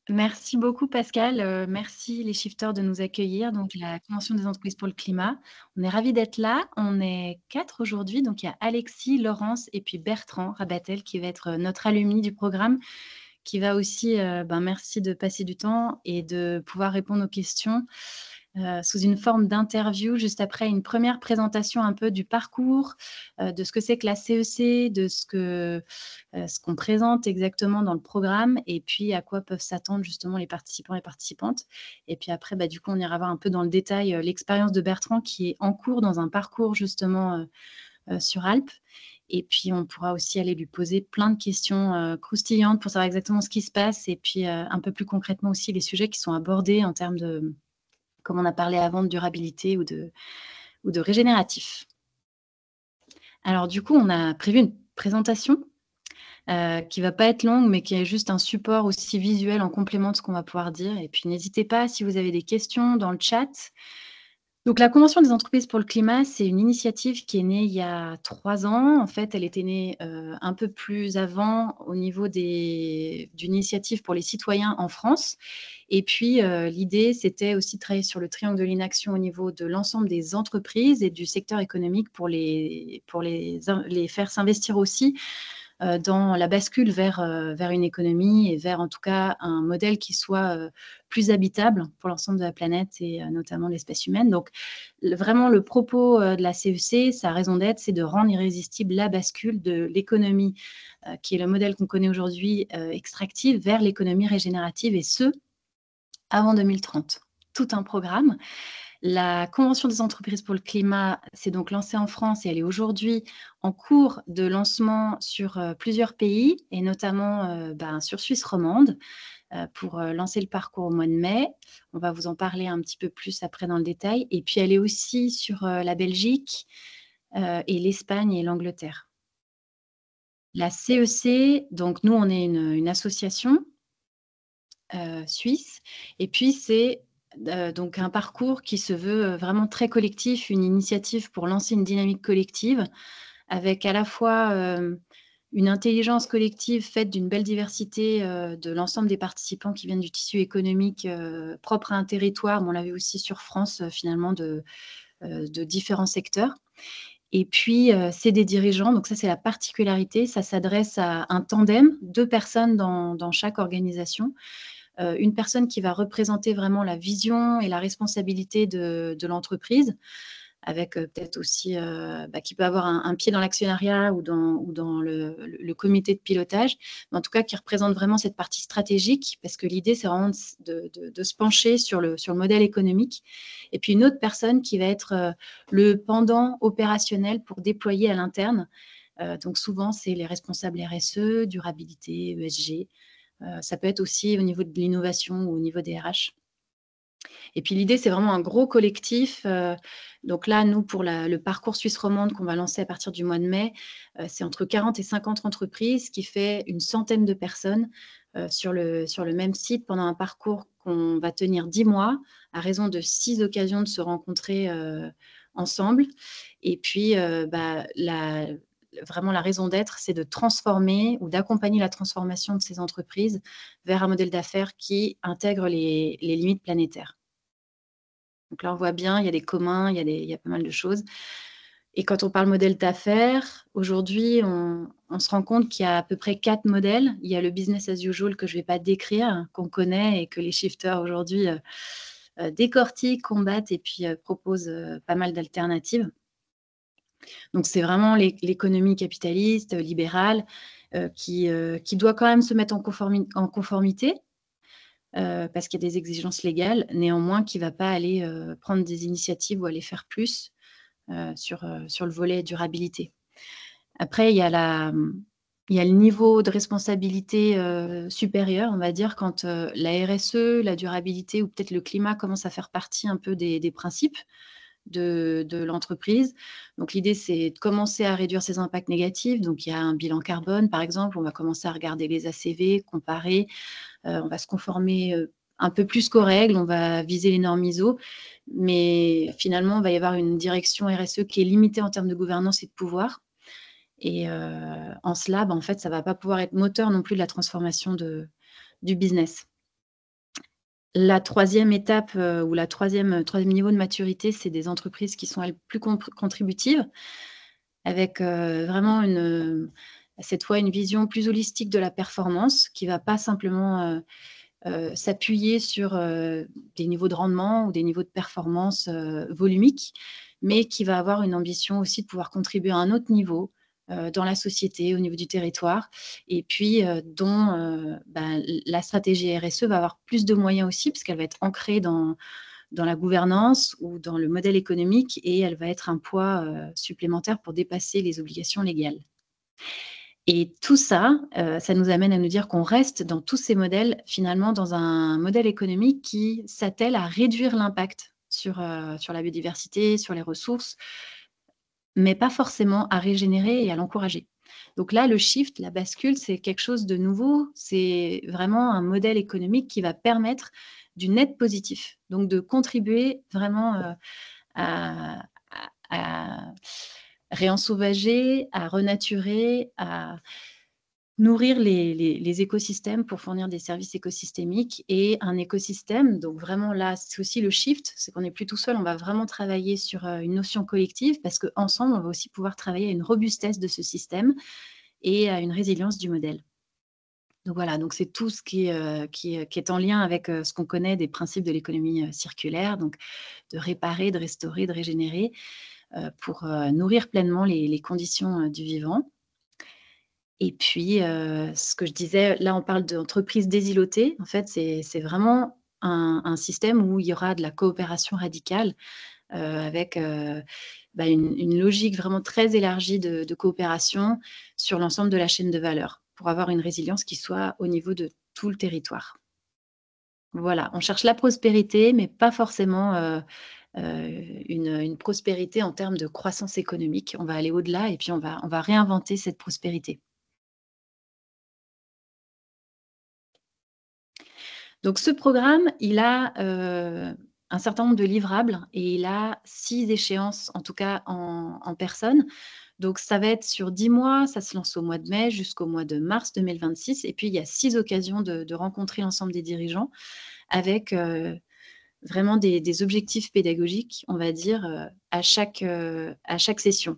Merci beaucoup Pascal, merci les shifters de nous accueillir, donc la convention des entreprises pour le climat. On est ravis d'être là. On est 4 aujourd'hui, donc il y a Alexis, Laurence et puis Bertrand Rabatel qui va être, notre alumni du programme, qui va aussi, merci de passer du temps et de pouvoir répondre aux questions, sous une forme d'interview juste après une première présentation un peu du parcours, de ce que c'est que la CEC, de ce qu'on présente exactement dans le programme et puis à quoi peuvent s'attendre justement les participants et participantes. Et puis après, du coup, on ira voir un peu dans le détail, l'expérience de Bertrand qui est en cours dans un parcours justement, sur Alpes. Et puis on pourra aussi aller lui poser plein de questions, croustillantes pour savoir exactement ce qui se passe et puis, un peu plus concrètement aussi les sujets qui sont abordés en termes de comme on a parlé avant de durabilité ou de régénératif. Alors du coup, on a prévu une présentation, qui va pas être longue, mais qui est juste un support aussi visuel en complément de ce qu'on va pouvoir dire et puis n'hésitez pas si vous avez des questions dans le chat. Donc la convention des entreprises pour le climat, c'est une initiative qui est née il y a 3 ans. En fait, elle était née, un peu plus avant au niveau d'une initiative pour les citoyens en France et puis, l'idée, c'était aussi de travailler sur le triangle de l'inaction au niveau de l'ensemble des entreprises et du secteur économique pour les faire s'investir aussi, dans la bascule vers une économie et vers, en tout cas, un modèle qui soit, plus habitable pour l'ensemble de la planète et notamment l'espèce humaine. Donc vraiment le propos, de la CEC, sa raison d'être, c'est de rendre irrésistible la bascule de l'économie, qui est le modèle qu'on connaît aujourd'hui, extractive, vers l'économie régénérative et ce, avant 2030. Tout un programme. La convention des entreprises pour le climat s'est donc lancée en France et elle est aujourd'hui en cours de lancement sur, plusieurs pays et notamment, sur Suisse romande, pour, lancer le parcours au mois de mai. On va vous en parler un petit peu plus après dans le détail et puis elle est aussi sur, la Belgique, et l'Espagne et l'Angleterre. La CEC, donc nous on est une association, suisse et puis c'est, donc un parcours qui se veut, vraiment très collectif, une initiative pour lancer une dynamique collective avec à la fois, une intelligence collective faite d'une belle diversité, de l'ensemble des participants qui viennent du tissu économique, propre à un territoire, mais on l'a vu aussi sur France, finalement de différents secteurs et puis, c'est des dirigeants, donc ça, c'est la particularité. Ça s'adresse à un tandem, 2 personnes dans chaque organisation. Une personne qui va représenter vraiment la vision et la responsabilité de l'entreprise avec, peut-être aussi, qui peut avoir un pied dans l'actionnariat ou dans le comité de pilotage, mais en tout cas qui représente vraiment cette partie stratégique parce que l'idée, c'est vraiment de se pencher sur le modèle économique et puis une autre personne qui va être, le pendant opérationnel pour déployer à l'interne. Donc souvent, c'est les responsables RSE, durabilité, ESG. Ça peut être aussi au niveau de l'innovation ou au niveau des RH. Et puis l'idée, c'est vraiment un gros collectif. Donc là, nous, pour le parcours Suisse romande qu'on va lancer à partir du mois de mai, c'est entre 40 et 50 entreprises, ce qui fait une centaine de personnes sur le même site pendant un parcours qu'on va tenir 10 mois, à raison de 6 occasions de se rencontrer ensemble. Et puis, vraiment, la raison d'être, c'est de transformer ou d'accompagner la transformation de ces entreprises vers un modèle d'affaires qui intègre les limites planétaires. Donc là, on voit bien, il y a des communs, il y a pas mal de choses et quand on parle modèle d'affaires, aujourd'hui, on se rend compte qu'il y a à peu près 4 modèles. Il y a le business as usual que je vais pas décrire, qu'on connaît et que les shifters aujourd'hui, décortiquent, combattent et puis, proposent, pas mal d'alternatives. Donc c'est vraiment l'économie capitaliste, libérale, qui doit quand même se mettre en conformité, parce qu'il y a des exigences légales, néanmoins qui ne va pas aller, prendre des initiatives ou aller faire plus, sur le volet durabilité. Après, il y a le niveau de responsabilité, supérieur, on va dire, quand, la RSE, la durabilité ou peut-être le climat commence à faire partie un peu des principes de l'entreprise. Donc l'idée, c'est de commencer à réduire ses impacts négatifs. Donc il y a un bilan carbone, par exemple, on va commencer à regarder les ACV, comparer, on va se conformer, un peu plus qu'aux règles, on va viser les normes ISO, mais finalement, il va y avoir une direction RSE qui est limitée en termes de gouvernance et de pouvoir et en cela, en fait, ça ne va pas pouvoir être moteur non plus de la transformation du business. La troisième étape, ou la troisième niveau de maturité, c'est des entreprises qui sont, elles, plus contributives avec, vraiment cette fois une vision plus holistique de la performance qui va pas simplement, s'appuyer sur, des niveaux de rendement ou des niveaux de performance, volumiques, mais qui va avoir une ambition aussi de pouvoir contribuer à un autre niveau, dans la société, au niveau du territoire et puis, dont, la stratégie RSE va avoir plus de moyens aussi puisqu'elle va être ancrée dans la gouvernance ou dans le modèle économique et elle va être un poids, supplémentaire pour dépasser les obligations légales. Et tout ça, ça nous amène à nous dire qu'on reste dans tous ces modèles, finalement, dans un modèle économique qui s'attelle à réduire l'impact sur la biodiversité, sur les ressources, mais pas forcément à régénérer et à l'encourager. Donc là, le shift, la bascule, c'est quelque chose de nouveau. C'est vraiment un modèle économique qui va permettre du net positif, donc de contribuer vraiment, à à réensauvager, à renaturer, à nourrir les écosystèmes pour fournir des services écosystémiques et un écosystème, donc vraiment là, c'est aussi le shift, c'est qu'on n'est plus tout seul, on va vraiment travailler sur, une notion collective parce qu'ensemble, on va aussi pouvoir travailler à une robustesse de ce système et à une résilience du modèle. Donc voilà, donc c'est tout ce qui est en lien avec, ce qu'on connaît des principes de l'économie, circulaire, donc de réparer, de restaurer, de régénérer, pour, nourrir pleinement les conditions, du vivant. Et puis, ce que je disais, là, on parle d'entreprises désîlotées. En fait, c'est vraiment un système où il y aura de la coopération radicale, avec, une logique vraiment très élargie de coopération sur l'ensemble de la chaîne de valeur, pour avoir une résilience qui soit au niveau de tout le territoire. Voilà, on cherche la prospérité, mais pas forcément, une prospérité en termes de croissance économique. On va aller au-delà et puis on va réinventer cette prospérité. Donc ce programme, il a, un certain nombre de livrables et il a 6 échéances, en tout cas en personne. Donc ça va être sur 10 mois, ça se lance au mois de mai jusqu'au mois de mars 2026 et puis il y a 6 occasions de rencontrer l'ensemble des dirigeants avec, vraiment des objectifs pédagogiques, on va dire, à chaque session.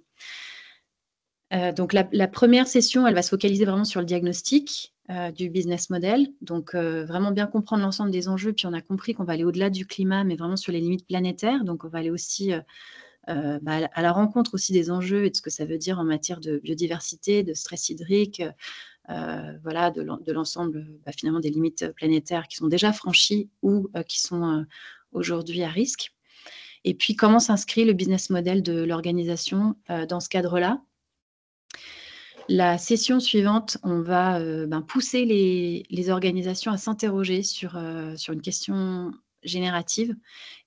Donc la 1re session, elle va se focaliser vraiment sur le diagnostic, du business model. Donc vraiment bien comprendre l'ensemble des enjeux. Puis on a compris qu'on va aller au-delà du climat, mais vraiment sur les limites planétaires. Donc on va aller aussi, à la rencontre aussi des enjeux et de ce que ça veut dire en matière de biodiversité, de stress hydrique, voilà, de l'ensemble, finalement des limites, planétaires qui sont déjà franchies ou, qui sont, aujourd'hui à risque. Et puis comment s'inscrit le business model de l'organisation, dans ce cadre-là. La session suivante, on va, pousser les organisations à s'interroger sur une question générative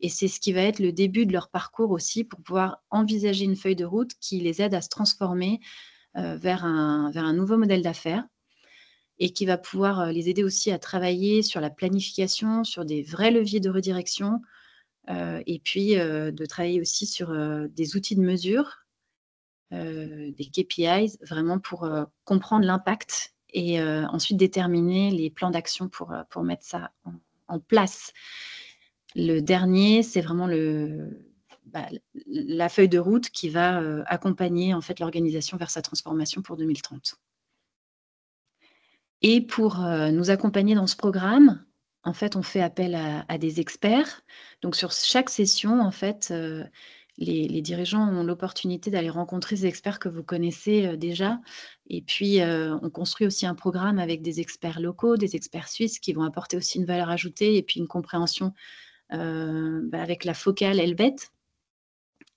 et c'est ce qui va être le début de leur parcours aussi pour pouvoir envisager une feuille de route qui les aide à se transformer, vers un nouveau modèle d'affaires et qui va pouvoir, les aider aussi à travailler sur la planification, sur des vrais leviers de redirection, et puis, de travailler aussi sur, des outils de mesure, des KPIs, vraiment pour, comprendre l'impact et ensuite déterminer les plans d'action pour mettre ça en place. Le dernier, c'est vraiment la feuille de route qui va, accompagner en fait l'organisation vers sa transformation pour 2030. Et pour, nous accompagner dans ce programme, en fait, on fait appel à des experts. Donc sur chaque session, en fait, les dirigeants ont l'opportunité d'aller rencontrer des experts que vous connaissez, déjà et puis, on construit aussi un programme avec des experts locaux, des experts suisses qui vont apporter aussi une valeur ajoutée et puis une compréhension, avec la focale Elbet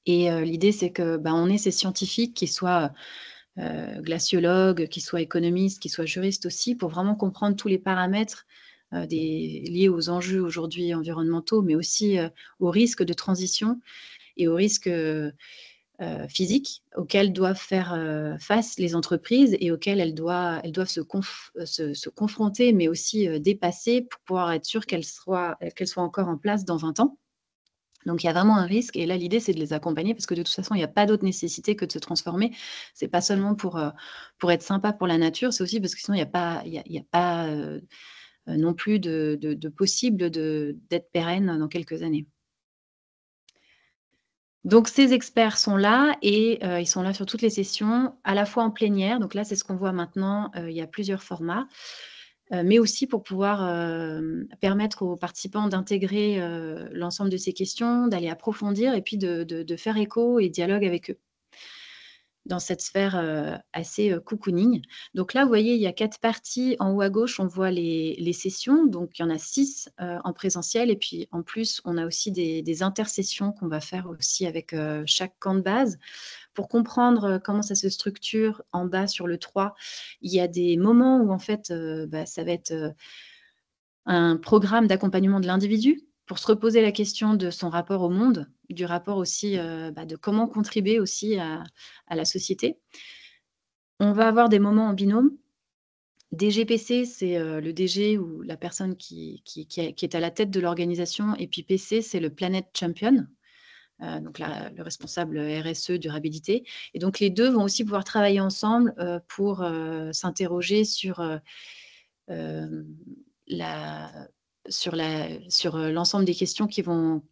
et l'idée c'est que, on ait ces scientifiques qui soient, glaciologues, qui soient économistes, qui soient juristes aussi, pour vraiment comprendre tous les paramètres, liés aux enjeux aujourd'hui environnementaux, mais aussi, aux risques de transition et aux risques, physiques auxquels doivent faire, face les entreprises et auxquels elles doivent se confronter, mais aussi, dépasser pour pouvoir être sûres qu'elles soient encore en place dans 20 ans. Donc il y a vraiment un risque et là l'idée c'est de les accompagner parce que de toute façon il n'y a pas d'autre nécessité que de se transformer. C'est pas seulement pour être sympa pour la nature, c'est aussi parce que sinon il y a pas, non plus de possible d'être pérenne dans quelques années. Donc ces experts sont là et ils sont là sur toutes les sessions, à la fois en plénière, donc là, c'est ce qu'on voit maintenant, il y a plusieurs formats, mais aussi pour pouvoir, permettre aux participants d'intégrer, l'ensemble de ces questions, d'aller approfondir et puis de faire écho et dialogue avec eux dans cette sphère, assez, cocooning. Donc là, vous voyez, il y a 4 parties. En haut à gauche, on voit les sessions, donc il y en a 6 en présentiel et puis en plus, on a aussi des intersessions qu'on va faire aussi avec, chaque camp de base. Pour comprendre, comment ça se structure, en bas sur le 3, il y a des moments où en fait, ça va être, un programme d'accompagnement de l'individu pour se reposer la question de son rapport au monde, du rapport aussi, de comment contribuer aussi à la société. On va avoir des moments en binôme. DGPC, c'est, le DG ou la personne qui est à la tête de l'organisation et puis PC, c'est le Planet Champion, donc le responsable RSE durabilité et donc les 2 vont aussi pouvoir travailler ensemble, pour, s'interroger sur, hem, la sur l'ensemble des questions qui vont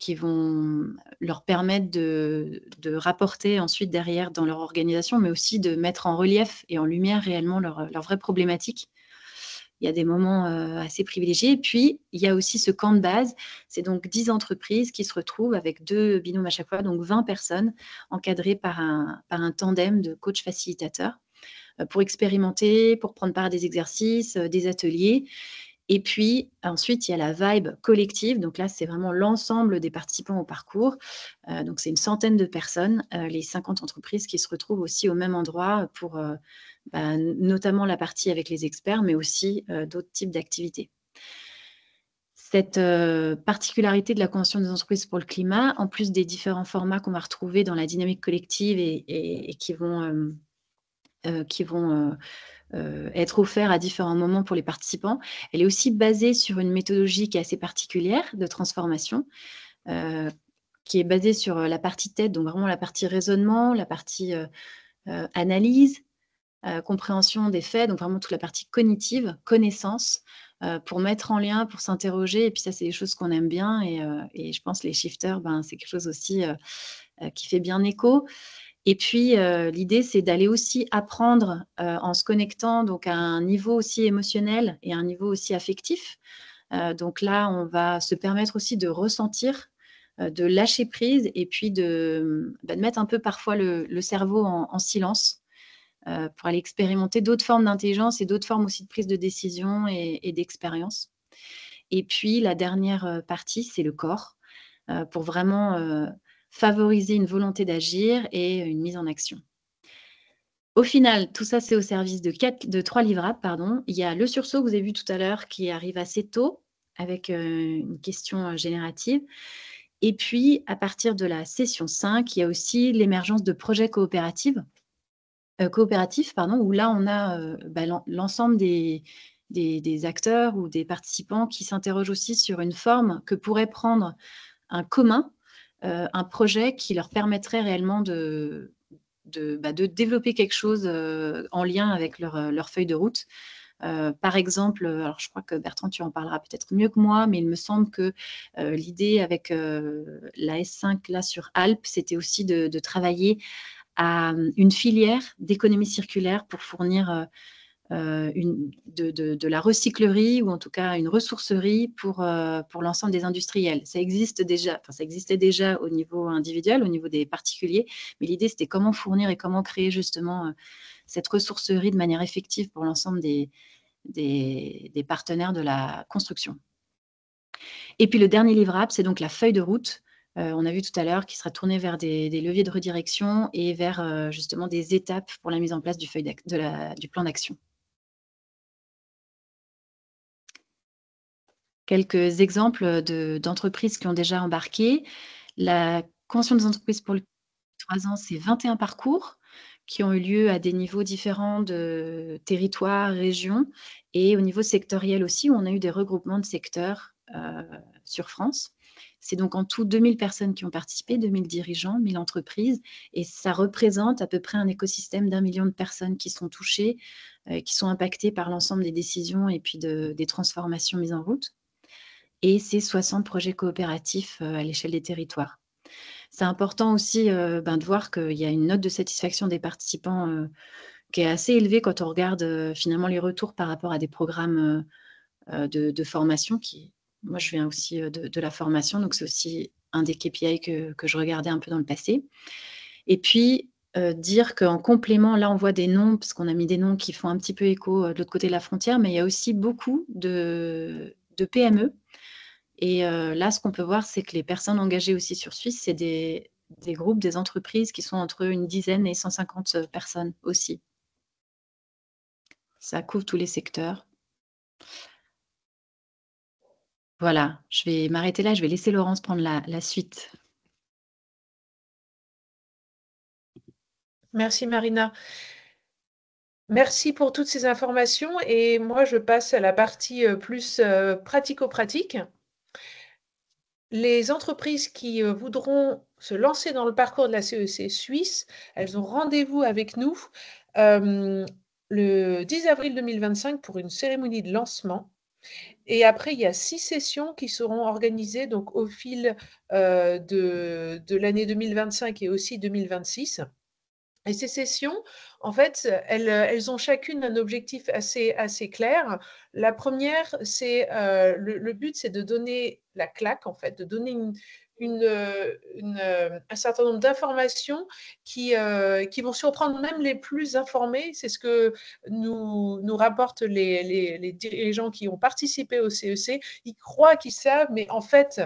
leur permettre de rapporter ensuite derrière dans leur organisation, mais aussi de mettre en relief et en lumière réellement leurs vraies problématiques. Il y a des moments, assez privilégiés et puis il y a aussi ce camp de base. C'est donc 10 entreprises qui se retrouvent avec 2 binômes à chaque fois, donc 20 personnes encadrées par un tandem de coachs facilitateurs, pour expérimenter, pour prendre part à des exercices, des ateliers et puis ensuite, il y a la vibe collective. Donc là, c'est vraiment l'ensemble des participants au parcours. Donc c'est une centaine de personnes, les 50 entreprises qui se retrouvent aussi au même endroit pour, notamment la partie avec les experts, mais aussi, d'autres types d'activités. Cette, particularité de la Convention des entreprises pour le climat, en plus des différents formats qu'on va retrouver dans la dynamique collective et qui vont être offerts à différents moments pour les participants. Elle est aussi basée sur une méthodologie qui est assez particulière de transformation, heu, qui est basée sur, la partie tête, donc vraiment la partie raisonnement, la partie, analyse, compréhension des faits, donc vraiment toute la partie cognitive, connaissance, pour mettre en lien, pour s'interroger et puis ça, c'est des choses qu'on aime bien et je pense les shifters, c'est quelque chose aussi, qui fait bien écho. Et puis, l'idée, c'est d'aller aussi apprendre, en se connectant donc à un niveau aussi émotionnel et à un niveau aussi affectif. Donc là, on va se permettre aussi de ressentir, de lâcher prise et puis de mettre un peu parfois le cerveau en silence, pour aller expérimenter d'autres formes d'intelligence et d'autres formes aussi de prise de décision et d'expérience. Et puis la dernière, partie, c'est le corps, pour vraiment, favoriser une volonté d'agir et une mise en action. Au final, tout ça, c'est au service de 3 livrables, pardon. Il y a le sursaut que vous avez vu tout à l'heure qui arrive assez tôt avec, une question, générative et puis à partir de la session 5, il y a aussi l'émergence de projets coopératifs, pardon, où là on a, l'ensemble des acteurs ou des participants qui s'interrogent aussi sur une forme que pourrait prendre un commun, un projet qui leur permettrait réellement de développer quelque chose, en lien avec leur feuille de route. Par exemple, alors je crois que Bertrand, tu en parleras peut-être mieux que moi, mais il me semble que, l'idée avec, la S5 là sur Alpes, c'était aussi de travailler à, une filière d'économie circulaire pour fournir, de la recyclerie ou en tout cas une ressourcerie pour l'ensemble des industriels. Ça existe déjà, enfin ça existait déjà au niveau individuel, au niveau des particuliers, mais l'idée c'était comment fournir et comment créer justement, cette ressourcerie de manière effective pour l'ensemble des partenaires de la construction. Et puis le dernier livrable, c'est donc la feuille de route, on a vu tout à l'heure, qui sera tournée vers des leviers de redirection et vers, justement des étapes pour la mise en place du plan d'action. Quelques exemples, d'entreprises qui ont déjà embarqué. La convention des entreprises pour le 3 ans, c'est 21 parcours qui ont eu lieu à des niveaux différents de territoire, région et au niveau sectoriel aussi, où on a eu des regroupements de secteurs, sur France. C'est donc en tout 2 000 personnes qui ont participé, 2 000 dirigeants, 1 000 entreprises et ça représente à peu près un écosystème d'1 million de personnes qui sont touchées, qui sont impactés par l'ensemble des décisions et puis des transformations mises en route. Et c'est 60 projets coopératifs à l'échelle des territoires. C'est important aussi de voir qu'il y a une note de satisfaction des participants qui est assez élevée quand on regarde finalement les retours par rapport à des programmes de formation. Moi, je viens aussi de la formation, donc c'est aussi un des KPI que je regardais un peu dans le passé. Et puis, dire qu'en complément, là, on voit des noms, parce qu'on a mis des noms qui font un petit peu écho de l'autre côté de la frontière, mais il y a aussi beaucoup de PME. Et là, ce qu'on peut voir, c'est que les personnes engagées aussi sur Suisse, c'est des groupes, des entreprises qui sont entre une dizaine et 150 personnes aussi. Ça couvre tous les secteurs. Voilà, je vais m'arrêter là, je vais laisser Laurence prendre la suite. Merci Marina. Merci pour toutes ces informations et moi je passe à la partie plus pratico-pratique. Les entreprises qui voudront se lancer dans le parcours de la CEC suisse, elles ont rendez-vous avec nous le 10 avril 2025 pour une cérémonie de lancement. Et après, il y a 6 sessions qui seront organisées donc, au fil de l'année 2025 et aussi 2026. Et ces sessions, en fait, elles ont chacune un objectif assez clair. La première, c'est le but, c'est de donner la claque, en fait, de donner un certain nombre d'informations qui vont surprendre même les plus informés. C'est ce que nous rapportent les dirigeants qui ont participé au CEC. Ils croient qu'ils savent, mais en fait,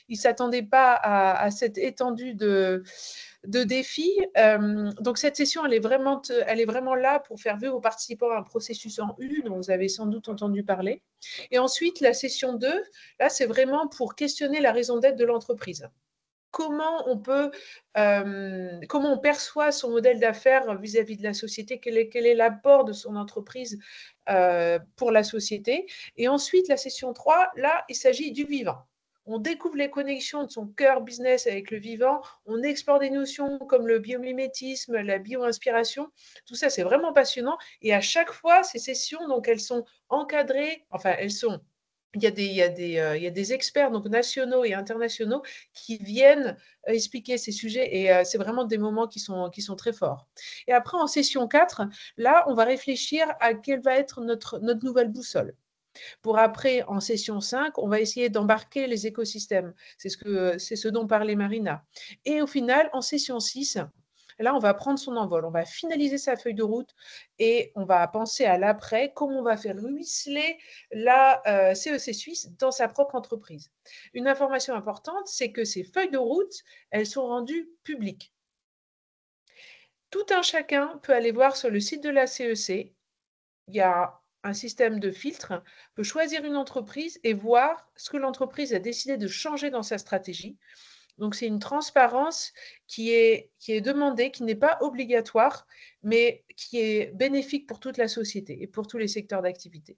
ils ne s'attendaient pas à cette étendue de défis. Donc cette session, elle est vraiment là pour faire vivre aux participants un processus en U, dont vous avez sans doute entendu parler. Et ensuite, la session 2, là, c'est vraiment pour questionner la raison d'être de l'entreprise. Comment on perçoit son modèle d'affaires vis-à-vis de la société, quel est l'apport de son entreprise pour la société. Et ensuite, la session 3, là, il s'agit du vivant. On découvre les connexions de son cœur business avec le vivant, on explore des notions comme le biomimétisme, la bio-inspiration. Tout ça, c'est vraiment passionnant. Et à chaque fois, ces sessions, donc, elles sont encadrées, enfin, il y a des experts donc, nationaux et internationaux qui viennent expliquer ces sujets et c'est vraiment des moments qui sont très forts. Et après, en session 4, là, on va réfléchir à quelle va être notre nouvelle boussole. Pour après, en session 5, on va essayer d'embarquer les écosystèmes. C'est ce dont parlait Marina. Et au final, en session 6, là, on va prendre son envol, on va finaliser sa feuille de route et on va penser à l'après, comment on va faire ruisseler la CEC Suisse dans sa propre entreprise. Une information importante, c'est que ces feuilles de route, elles sont rendues publiques. Tout un chacun peut aller voir sur le site de la CEC. Il y a un système de filtre, peut choisir une entreprise et voir ce que l'entreprise a décidé de changer dans sa stratégie. Donc, c'est une transparence qui est demandée, qui n'est pas obligatoire, mais qui est bénéfique pour toute la société et pour tous les secteurs d'activité.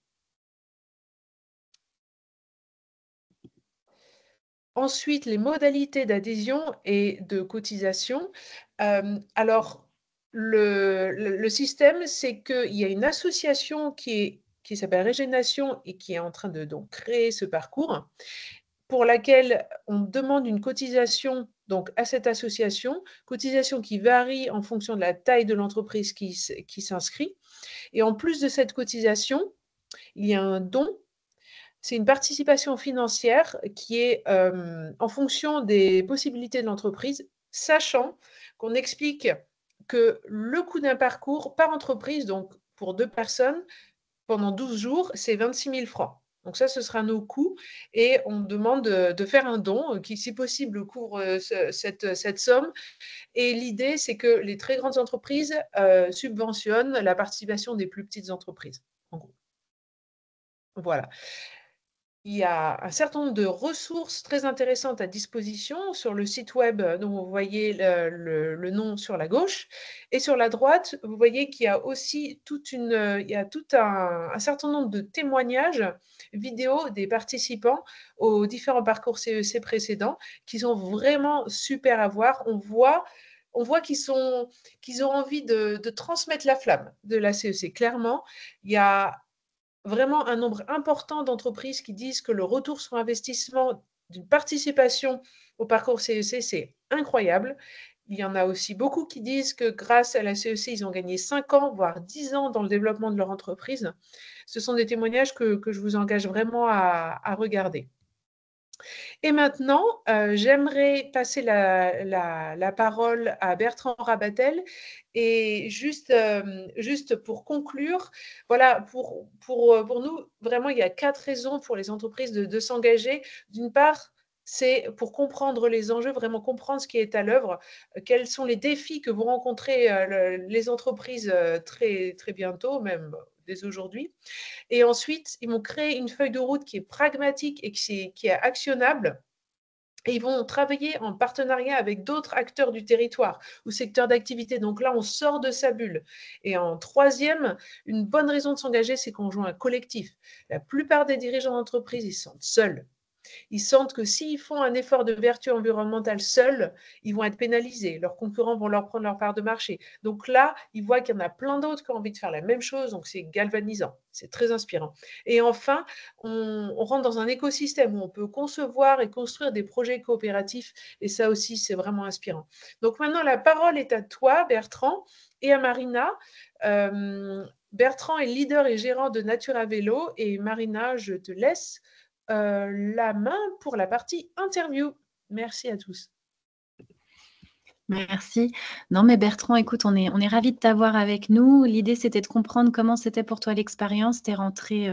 Ensuite, les modalités d'adhésion et de cotisation. Alors, le système, c'est qu'il y a une association qui s'appelle Régénération et qui est en train de donc, créer ce parcours, pour laquelle on demande une cotisation donc, à cette association, cotisation qui varie en fonction de la taille de l'entreprise qui s'inscrit. Et en plus de cette cotisation, il y a un don. C'est une participation financière qui est en fonction des possibilités de l'entreprise, sachant qu'on explique que le coût d'un parcours par entreprise, donc pour 2 personnes, pendant 12 jours, c'est 26 000 francs. Donc ça, ce sera nos coûts et on demande de faire un don qui, si possible, couvre cette somme. Et l'idée, c'est que les très grandes entreprises subventionnent la participation des plus petites entreprises, en gros. Voilà. Il y a un certain nombre de ressources très intéressantes à disposition sur le site web dont vous voyez le nom sur la gauche. Et sur la droite, vous voyez qu'il y a aussi il y a tout un certain nombre de témoignages vidéo des participants aux différents parcours CEC précédents qui sont vraiment super à voir. on voit qu'ils ont envie de transmettre la flamme de la CEC. Clairement, il y a vraiment un nombre important d'entreprises qui disent que le retour sur investissement d'une participation au parcours CEC, c'est incroyable. Il y en a aussi beaucoup qui disent que grâce à la CEC, ils ont gagné 5 ans, voire 10 ans dans le développement de leur entreprise. Ce sont des témoignages que je vous engage vraiment à regarder. Et maintenant, j'aimerais passer la parole à Bertrand Rabatel. Et juste pour conclure, voilà, pour nous, vraiment, il y a 4 raisons pour les entreprises de s'engager. D'une part, c'est pour comprendre les enjeux, vraiment comprendre ce qui est à l'œuvre, quels sont les défis que vont rencontrer les entreprises très, très bientôt, même dès aujourd'hui. Et ensuite, ils vont créer une feuille de route qui est pragmatique et qui est actionnable. Et ils vont travailler en partenariat avec d'autres acteurs du territoire ou secteurs d'activité. Donc là, on sort de sa bulle. Et en troisième, une bonne raison de s'engager, c'est qu'on joue un collectif. La plupart des dirigeants d'entreprise, ils se sentent seuls. Ils sentent que s'ils font un effort de vertu environnementale seuls, ils vont être pénalisés. Leurs concurrents vont leur prendre leur part de marché. Donc là, ils voient qu'il y en a plein d'autres qui ont envie de faire la même chose. Donc c'est galvanisant. C'est très inspirant. Et enfin, on rentre dans un écosystème où on peut concevoir et construire des projets coopératifs. Et ça aussi, c'est vraiment inspirant. Donc maintenant, la parole est à toi, Bertrand, et à Marina. Bertrand est leader et gérant de Nature à Vélo. Et Marina, je te laisse la main pour la partie interview. Merci à tous. Merci. Non, mais Bertrand, écoute, on est ravis de t'avoir avec nous. L'idée, c'était de comprendre comment c'était pour toi l'expérience. Tu es rentré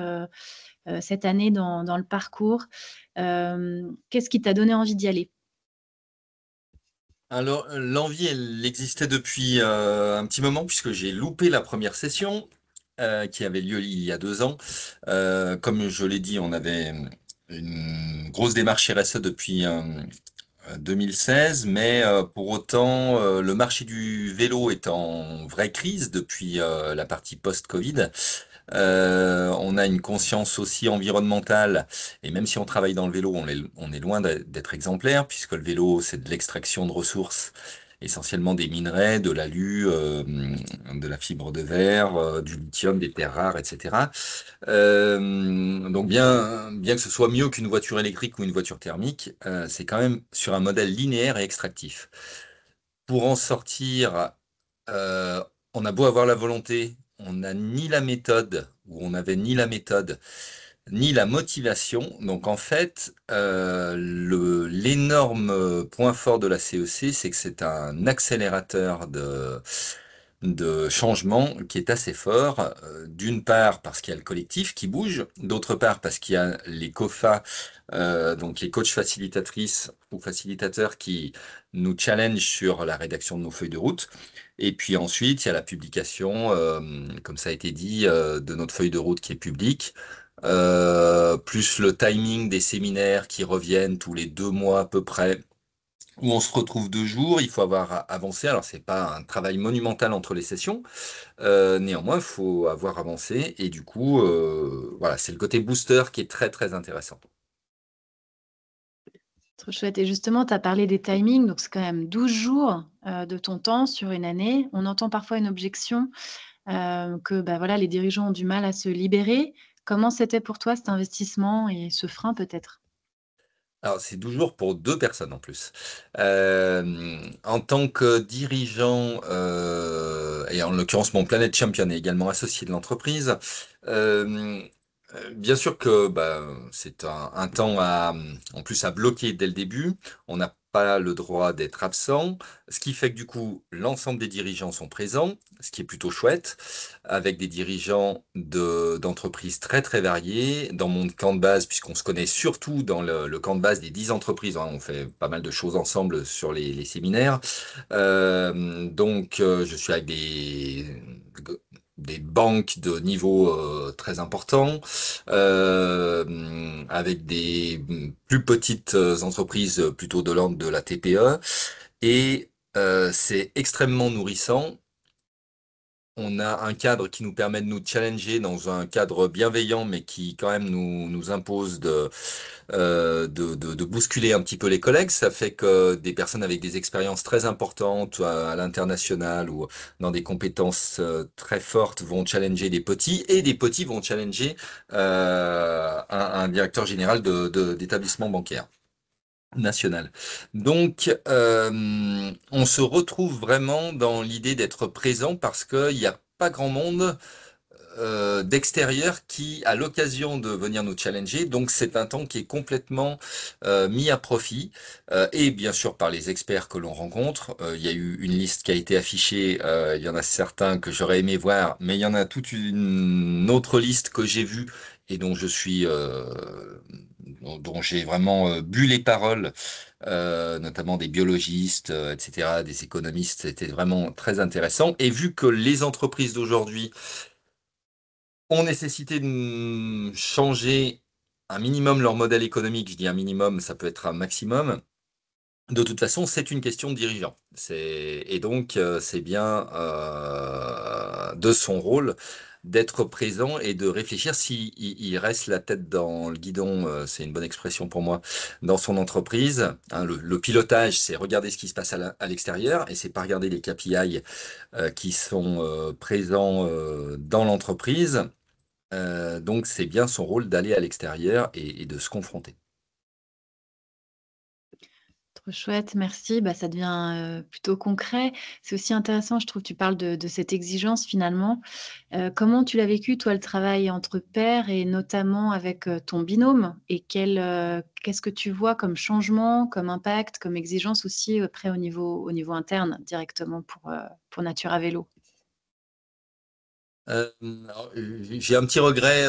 cette année dans le parcours. Qu'est-ce qui t'a donné envie d'y aller? Alors, l'envie, elle existait depuis un petit moment, puisque j'ai loupé la première session qui avait lieu il y a 2 ans. Comme je l'ai dit, on avait une grosse démarche RSE depuis 2016, mais pour autant, le marché du vélo est en vraie crise depuis la partie post-Covid. On a une conscience aussi environnementale, et même si on travaille dans le vélo, on est loin d'être exemplaire, puisque le vélo, c'est de l'extraction de ressources, essentiellement des minerais, de l'alu, de la fibre de verre, du lithium, des terres rares, etc. Donc bien que ce soit mieux qu'une voiture électrique ou une voiture thermique, c'est quand même sur un modèle linéaire et extractif. Pour en sortir, euh, on a beau avoir la volonté, on n'a ni la méthode, ou on n'avait ni la méthode, ni la motivation. Donc en fait, l'énorme point fort de la CEC, c'est que c'est un accélérateur de changement qui est assez fort. D'une part parce qu'il y a le collectif qui bouge, d'autre part parce qu'il y a les COFA, donc les coachs facilitatrices ou facilitateurs qui nous challenge sur la rédaction de nos feuilles de route. Et puis ensuite, il y a la publication, comme ça a été dit, de notre feuille de route qui est publique, plus le timing des séminaires qui reviennent tous les 2 mois à peu près, où on se retrouve 2 jours. Il faut avoir avancé. Alors, c'est pas un travail monumental entre les sessions, néanmoins, il faut avoir avancé. Et du coup, voilà, c'est le côté booster qui est très très intéressant. Trop chouette. Et justement, tu as parlé des timings, donc c'est quand même 12 jours de ton temps sur une année. On entend parfois une objection que bah, voilà, les dirigeants ont du mal à se libérer. Comment c'était pour toi cet investissement et ce frein peut-être? Alors, c'est 12 jours pour 2 personnes en plus. En tant que dirigeant, et en l'occurrence mon Planet Champion est également associé de l'entreprise, euh, bien sûr que bah, c'est un temps en plus à bloquer dès le début. On n'a pas le droit d'être absent, ce qui fait que du coup l'ensemble des dirigeants sont présents, ce qui est plutôt chouette, avec des dirigeants d'entreprises très très variés. Dans mon camp de base, puisqu'on se connaît surtout dans le camp de base des 10 entreprises, hein, on fait pas mal de choses ensemble sur les séminaires. Donc je suis avec des banques de niveau très important, avec des plus petites entreprises plutôt de l'ordre de la TPE, et c'est extrêmement nourrissant on a un cadre qui nous permet de nous challenger dans un cadre bienveillant, mais qui quand même nous impose de bousculer un petit peu les collègues. Ça fait que des personnes avec des expériences très importantes à l'international ou dans des compétences très fortes vont challenger des petits, et des petits vont challenger un directeur général d'établissement bancaire national. Donc, on se retrouve vraiment dans l'idée d'être présent parce qu'il n'y a pas grand monde d'extérieur qui a l'occasion de venir nous challenger. Donc, c'est un temps qui est complètement mis à profit. Et bien sûr, par les experts que l'on rencontre. Il y a eu une liste qui a été affichée. Il y en a certains que j'aurais aimé voir, mais il y en a toute une autre liste que j'ai vue et dont je suis... dont j'ai vraiment bu les paroles, notamment des biologistes, etc., des économistes. C'était vraiment très intéressant. Et vu que les entreprises d'aujourd'hui ont nécessité de changer un minimum leur modèle économique, je dis un minimum, ça peut être un maximum, de toute façon, c'est une question de dirigeant. Et donc, c'est bien de son rôle d'être présent et de réfléchir il reste la tête dans le guidon, c'est une bonne expression pour moi, dans son entreprise. Hein, le pilotage, c'est regarder ce qui se passe à l'extérieur, et c'est pas regarder les KPI qui sont présents dans l'entreprise. Donc, c'est bien son rôle d'aller à l'extérieur et de se confronter. Trop chouette, merci. Bah, ça devient, plutôt concret. C'est aussi intéressant, je trouve, tu parles de cette exigence finalement. Comment tu l'as vécu, toi, le travail entre pairs et notamment avec, ton binôme? Et qu'est-ce que tu vois comme changement, comme impact, comme exigence aussi après au niveau interne directement pour Nature à vélo? Alors, j'ai un petit regret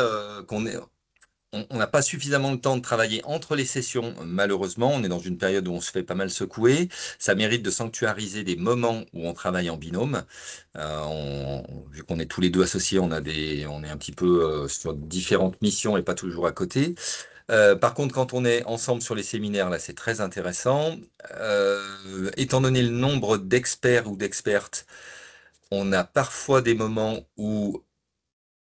on n'a pas suffisamment de temps de travailler entre les sessions. Malheureusement, on est dans une période où on se fait pas mal secouer. Ça mérite de sanctuariser des moments où on travaille en binôme. Vu qu'on est tous les deux associés, on est un petit peu sur différentes missions et pas toujours à côté. Par contre, quand on est ensemble sur les séminaires, là, c'est très intéressant. Étant donné le nombre d'experts ou d'expertes, on a parfois des moments où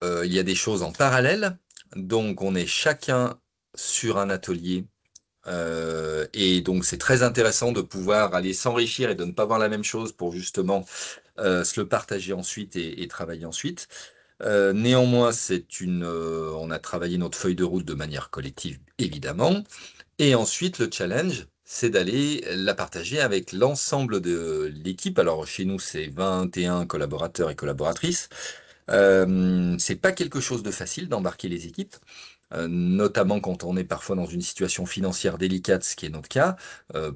il y a des choses en parallèle. Donc, on est chacun sur un atelier. Et donc, c'est très intéressant de pouvoir aller s'enrichir et de ne pas voir la même chose pour justement se le partager ensuite et travailler ensuite. Néanmoins, on a travaillé notre feuille de route de manière collective, évidemment. Et ensuite, le challenge, c'est d'aller la partager avec l'ensemble de l'équipe. Alors, chez nous, c'est 21 collaborateurs et collaboratrices. C'est pas quelque chose de facile d'embarquer les équipes, notamment quand on est parfois dans une situation financière délicate, ce qui est notre cas.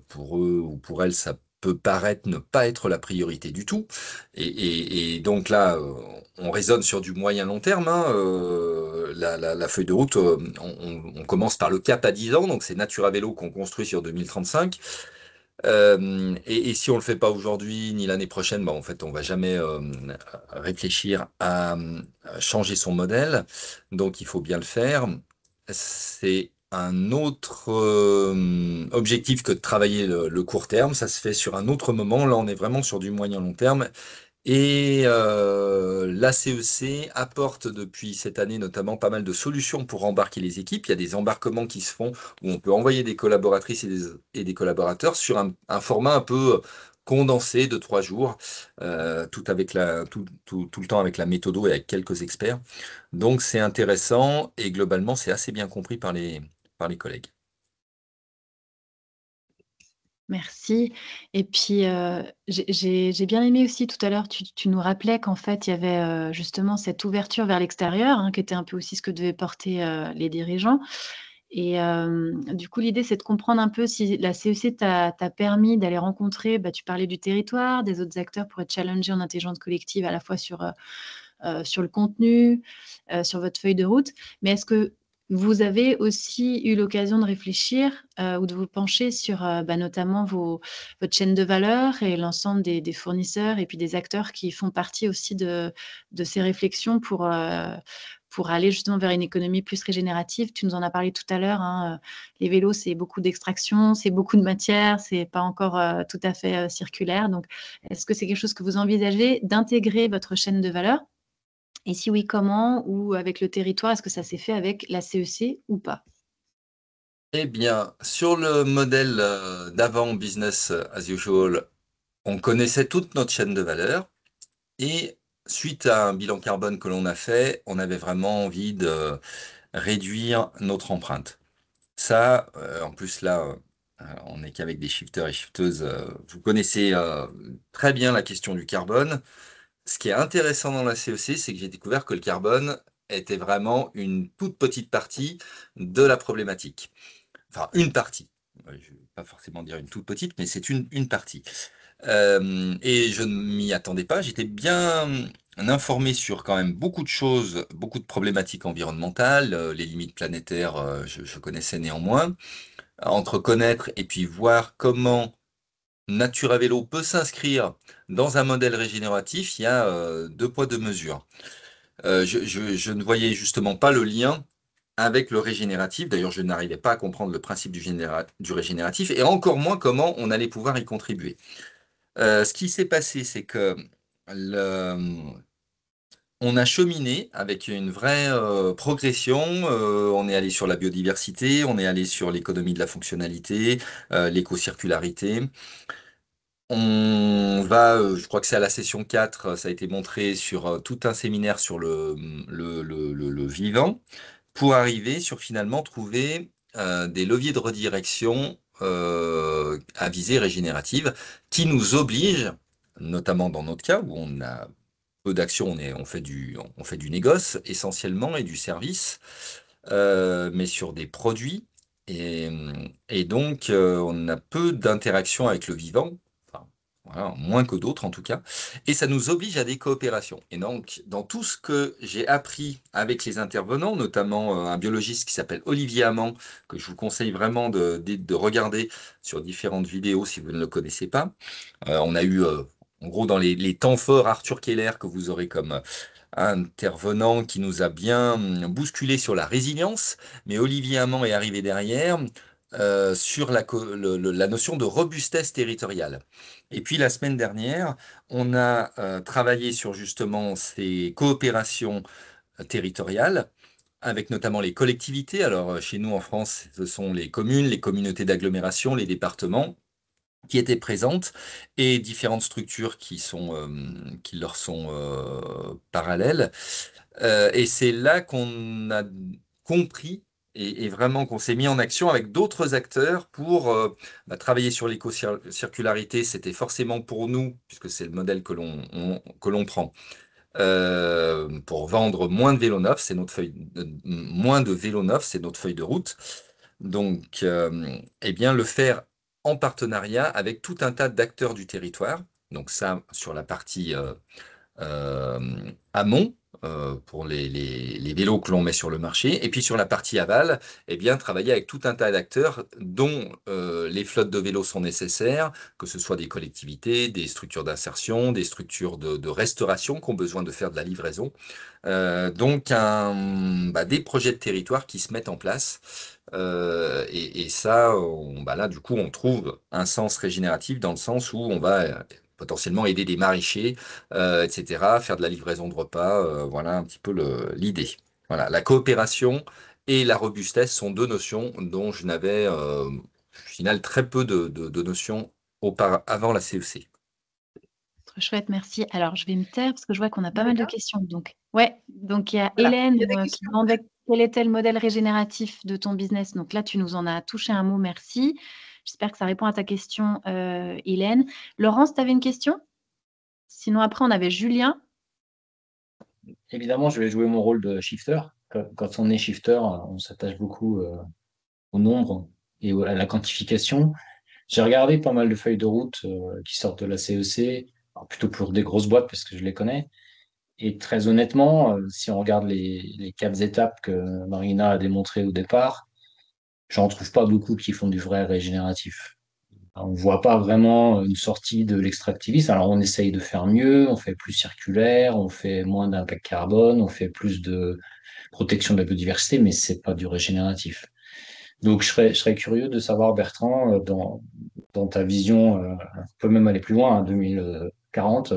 Pour eux ou pour elles, ça peut paraître ne pas être la priorité du tout. Et donc là, on raisonne sur du moyen long terme. Hein. La feuille de route, on commence par le cap à 10 ans, donc c'est Nature à vélo qu'on construit sur 2035. Et si on le fait pas aujourd'hui ni l'année prochaine, bah, en fait, on va jamais réfléchir à changer son modèle. Donc, il faut bien le faire. C'est un autre objectif que de travailler le court terme. Ça se fait sur un autre moment. Là, on est vraiment sur du moyen long terme. Et la CEC apporte depuis cette année notamment pas mal de solutions pour embarquer les équipes. Il y a des embarquements qui se font où on peut envoyer des collaboratrices et des collaborateurs sur un format un peu condensé de 3 jours, tout le temps avec la méthodo et avec quelques experts. Donc c'est intéressant et globalement c'est assez bien compris par les collègues. Merci. Et puis, j'ai bien aimé aussi tout à l'heure, tu nous rappelais qu'en fait, il y avait, justement cette ouverture vers l'extérieur, hein, qui était un peu aussi ce que devaient porter, les dirigeants. Et du coup, l'idée, c'est de comprendre un peu si la CEC t'a permis d'aller rencontrer, bah, tu parlais du territoire, des autres acteurs pour être challengés en intelligence collective à la fois sur le contenu, sur votre feuille de route. Mais est-ce que vous avez aussi eu l'occasion de réfléchir, ou de vous pencher sur, bah, notamment votre chaîne de valeur et l'ensemble des fournisseurs et puis des acteurs qui font partie aussi de ces réflexions pour aller justement vers une économie plus régénérative. Tu nous en as parlé tout à l'heure, hein, les vélos, c'est beaucoup d'extraction, c'est beaucoup de matière, c'est pas encore tout à fait circulaire. Donc, est-ce que c'est quelque chose que vous envisagez d'intégrer votre chaîne de valeur? Et si oui, comment? Ou avec le territoire, est-ce que ça s'est fait avec la CEC ou pas? Eh bien, sur le modèle d'avant Business as usual, on connaissait toute notre chaîne de valeur et suite à un bilan carbone que l'on a fait, on avait vraiment envie de réduire notre empreinte. Ça, en plus là, on n'est qu'avec des shifters et shifteuses. Vous connaissez très bien la question du carbone. Ce qui est intéressant dans la CEC, c'est que j'ai découvert que le carbone était vraiment une toute petite partie de la problématique. Enfin, une partie. Je ne vais pas forcément dire une toute petite, mais c'est une partie. Et je ne m'y attendais pas. J'étais bien informé sur quand même beaucoup de choses, beaucoup de problématiques environnementales, les limites planétaires, je connaissais néanmoins. Entre connaître et puis voir comment Nature Vélo peut s'inscrire dans un modèle régénératif, il y a deux poids, deux mesures. Je ne voyais justement pas le lien avec le régénératif. D'ailleurs, je n'arrivais pas à comprendre le principe du régénératif et encore moins comment on allait pouvoir y contribuer. Ce qui s'est passé, c'est que le- on a cheminé avec une vraie progression. On est allé sur la biodiversité, on est allé sur l'économie de la fonctionnalité, l'éco-circularité. On va, je crois que c'est à la session 4, ça a été montré sur tout un séminaire sur le vivant, pour arriver sur finalement trouver des leviers de redirection à visée régénérative qui nous obligent, notamment dans notre cas où on a peu d'actions, on fait du négoce essentiellement et du service, mais sur des produits. Et, et donc, on a peu d'interaction avec le vivant, enfin, voilà, moins que d'autres en tout cas, et ça nous oblige à des coopérations. Et donc, dans tout ce que j'ai appris avec les intervenants, notamment un biologiste qui s'appelle Olivier Amand, que je vous conseille vraiment de regarder sur différentes vidéos si vous ne le connaissez pas. On a eu, en gros, dans les temps forts, Arthur Keller, que vous aurez comme intervenant qui nous a bien bousculé sur la résilience, mais Olivier Hamon est arrivé derrière sur la notion de robustesse territoriale. Et puis la semaine dernière, on a travaillé sur justement ces coopérations territoriales avec notamment les collectivités. Alors chez nous en France, ce sont les communes, les communautés d'agglomération, les départements qui étaient présentes et différentes structures qui leur sont parallèles. Et c'est là qu'on a compris et vraiment qu'on s'est mis en action avec d'autres acteurs pour travailler sur l'éco-circularité. C'était forcément pour nous, puisque c'est le modèle que l'on prend, pour vendre moins de vélos neufs, c'est notre moins de vélos neufs, c'est notre feuille de route. Donc, eh bien, le faire en partenariat avec tout un tas d'acteurs du territoire. Donc ça, sur la partie euh, amont, pour les vélos que l'on met sur le marché. Et puis sur la partie aval, eh bien, travailler avec tout un tas d'acteurs dont les flottes de vélos sont nécessaires, que ce soit des collectivités, des structures d'insertion, des structures de restauration qui ont besoin de faire de la livraison. Donc, des projets de territoire qui se mettent en place. Et ça, là, du coup, on trouve un sens régénératif dans le sens où on va potentiellement aider des maraîchers, etc., faire de la livraison de repas. Voilà un petit peu l'idée. Voilà, la coopération et la robustesse sont deux notions dont je n'avais, au final, très peu de notions avant la CEC. Trop chouette, merci. Alors, je vais me taire parce que je vois qu'on a pas mal de Monica, questions. Donc, ouais, donc il y a voilà, Hélène il y a des qui questions. demandait quel était le modèle régénératif de ton business. Donc là, tu nous en as touché un mot, merci. J'espère que ça répond à ta question, Hélène. Laurence, tu avais une question? Sinon, après, on avait Julien. Évidemment, je vais jouer mon rôle de shifter. Quand on est shifter, on s'attache beaucoup au nombre et à la quantification. J'ai regardé pas mal de feuilles de route qui sortent de la CEC, alors plutôt pour des grosses boîtes parce que je les connais. Et très honnêtement, si on regarde les quatre étapes que Marina a démontrées au départ, j'en trouve pas beaucoup qui font du vrai régénératif. On ne voit pas vraiment une sortie de l'extractivisme. Alors, on essaye de faire mieux, on fait plus circulaire, on fait moins d'impact carbone, on fait plus de protection de la biodiversité, mais c'est pas du régénératif. Donc, je serais curieux de savoir, Bertrand, dans ta vision, on peut même aller plus loin, à 2040,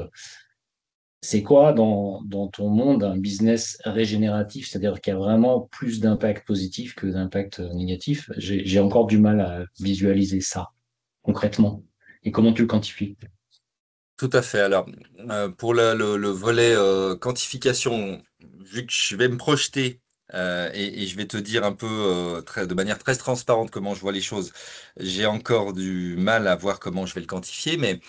c'est quoi dans ton monde un business régénératif, c'est-à-dire qui a vraiment plus d'impact positif que d'impact négatif? J'ai encore du mal à visualiser ça concrètement. Et comment tu le quantifies? Tout à fait. Alors, pour le volet quantification, vu que je vais me projeter et je vais te dire un peu de manière très transparente comment je vois les choses, j'ai encore du mal à voir comment je vais le quantifier, mais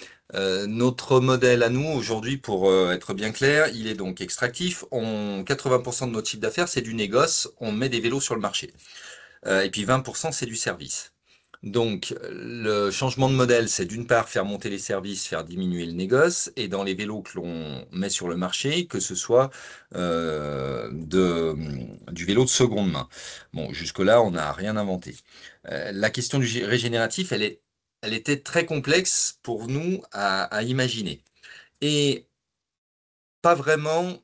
notre modèle à nous aujourd'hui, pour être bien clair, il est donc extractif. 80% de notre chiffre d'affaires, c'est du négoce. On met des vélos sur le marché. Et puis 20%, c'est du service. Donc, le changement de modèle, c'est d'une part faire monter les services, faire diminuer le négoce, et dans les vélos que l'on met sur le marché, que ce soit du vélo de seconde main. Bon, jusque-là, on n'a rien inventé. La question du régénératif, elle était très complexe pour nous à imaginer. Et pas vraiment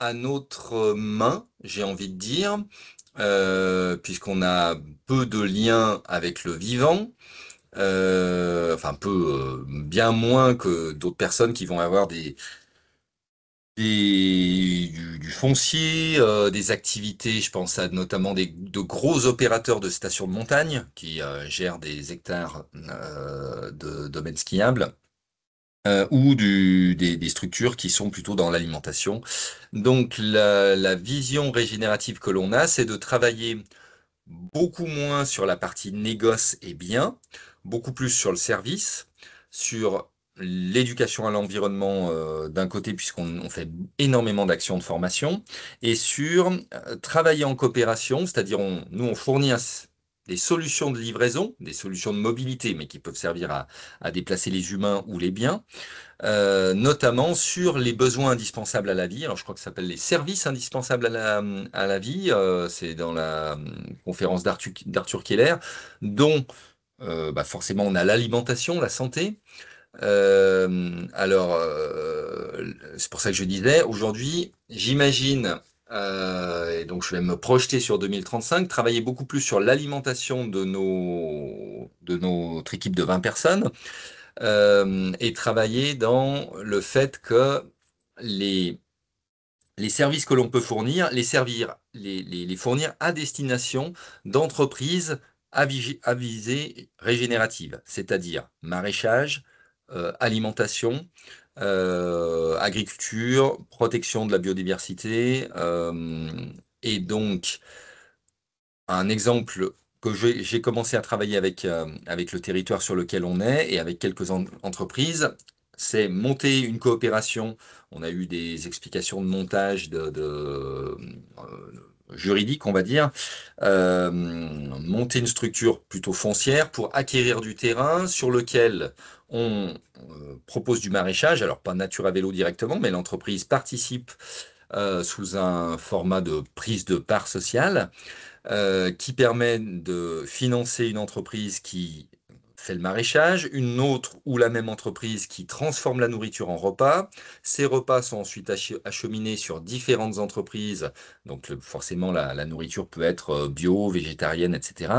à notre main, j'ai envie de dire, puisqu'on a peu de liens avec le vivant, enfin peu, bien moins que d'autres personnes qui vont avoir du foncier, des activités, je pense à notamment de gros opérateurs de stations de montagne qui gèrent des hectares de domaines skiables. Ou des structures qui sont plutôt dans l'alimentation. Donc la vision régénérative que l'on a, c'est de travailler beaucoup moins sur la partie négoce et biens, beaucoup plus sur le service, sur l'éducation à l'environnement d'un côté, puisqu'on fait énormément d'actions de formation, et sur travailler en coopération, c'est-à-dire nous on fournit des solutions de livraison, des solutions de mobilité, mais qui peuvent servir à déplacer les humains ou les biens, notamment sur les besoins indispensables à la vie. Alors, je crois que ça s'appelle les services indispensables à la vie. C'est dans la conférence d'Arthur Keller, dont bah, forcément on a l'alimentation, la santé. C'est pour ça que je disais, aujourd'hui, j'imagine, et donc je vais me projeter sur 2035, travailler beaucoup plus sur l'alimentation de notre équipe de 20 personnes, et travailler dans le fait que les, les services que l'on peut fournir, les fournir à destination d'entreprises à visée régénérative, c'est-à-dire maraîchage, alimentation, agriculture, protection de la biodiversité, et donc un exemple que j'ai commencé à travailler avec le territoire sur lequel on est et avec quelques entreprises, c'est monter une coopération. On a eu des explications de montage juridiques, on va dire. Monter une structure plutôt foncière pour acquérir du terrain sur lequel on propose du maraîchage. Alors, pas Nature à vélo directement, mais l'entreprise participe sous un format de prise de part sociale qui permet de financer une entreprise qui fait le maraîchage, une autre ou la même entreprise qui transforme la nourriture en repas. Ces repas sont ensuite acheminés sur différentes entreprises. Donc forcément, la nourriture peut être bio, végétarienne, etc.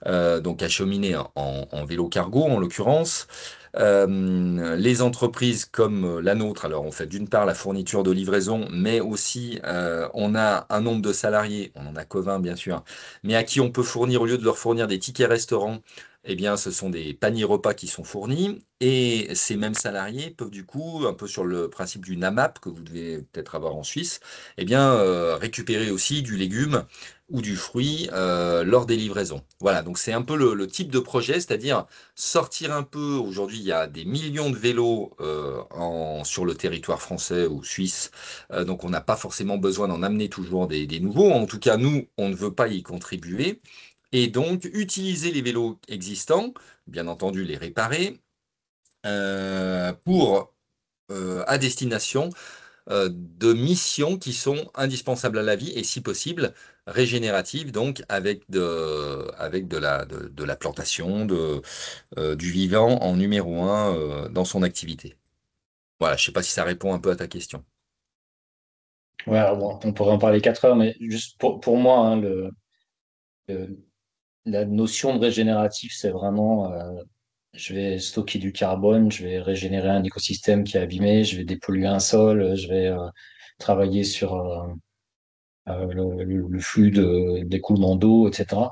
Donc acheminée en vélo cargo, en l'occurrence. Les entreprises comme la nôtre, alors on fait d'une part la fourniture de livraison, mais aussi on a un nombre de salariés, on en a que 20 bien sûr, mais à qui on peut fournir, au lieu de leur fournir des tickets restaurants, eh bien ce sont des paniers repas qui sont fournis, et ces mêmes salariés peuvent du coup, un peu sur le principe du NAMAP que vous devez peut-être avoir en Suisse, eh bien récupérer aussi du légume ou du fruit lors des livraisons. Voilà, donc c'est un peu le type de projet, c'est-à-dire sortir un peu, aujourd'hui il y a des millions de vélos sur le territoire français ou suisse, donc on n'a pas forcément besoin d'en amener toujours des nouveaux, en tout cas nous, on ne veut pas y contribuer, et donc utiliser les vélos existants, bien entendu les réparer, pour à destination de missions qui sont indispensables à la vie et si possible régénératives, donc avec de la plantation, du vivant en numéro un dans son activité. Voilà, je ne sais pas si ça répond un peu à ta question. Ouais, bon, on pourrait en parler 4 heures, mais juste pour moi, hein, le- la notion de régénératif, c'est vraiment je vais stocker du carbone, je vais régénérer un écosystème qui est abîmé, je vais dépolluer un sol, je vais travailler sur le flux d'écoulement d'eau, etc.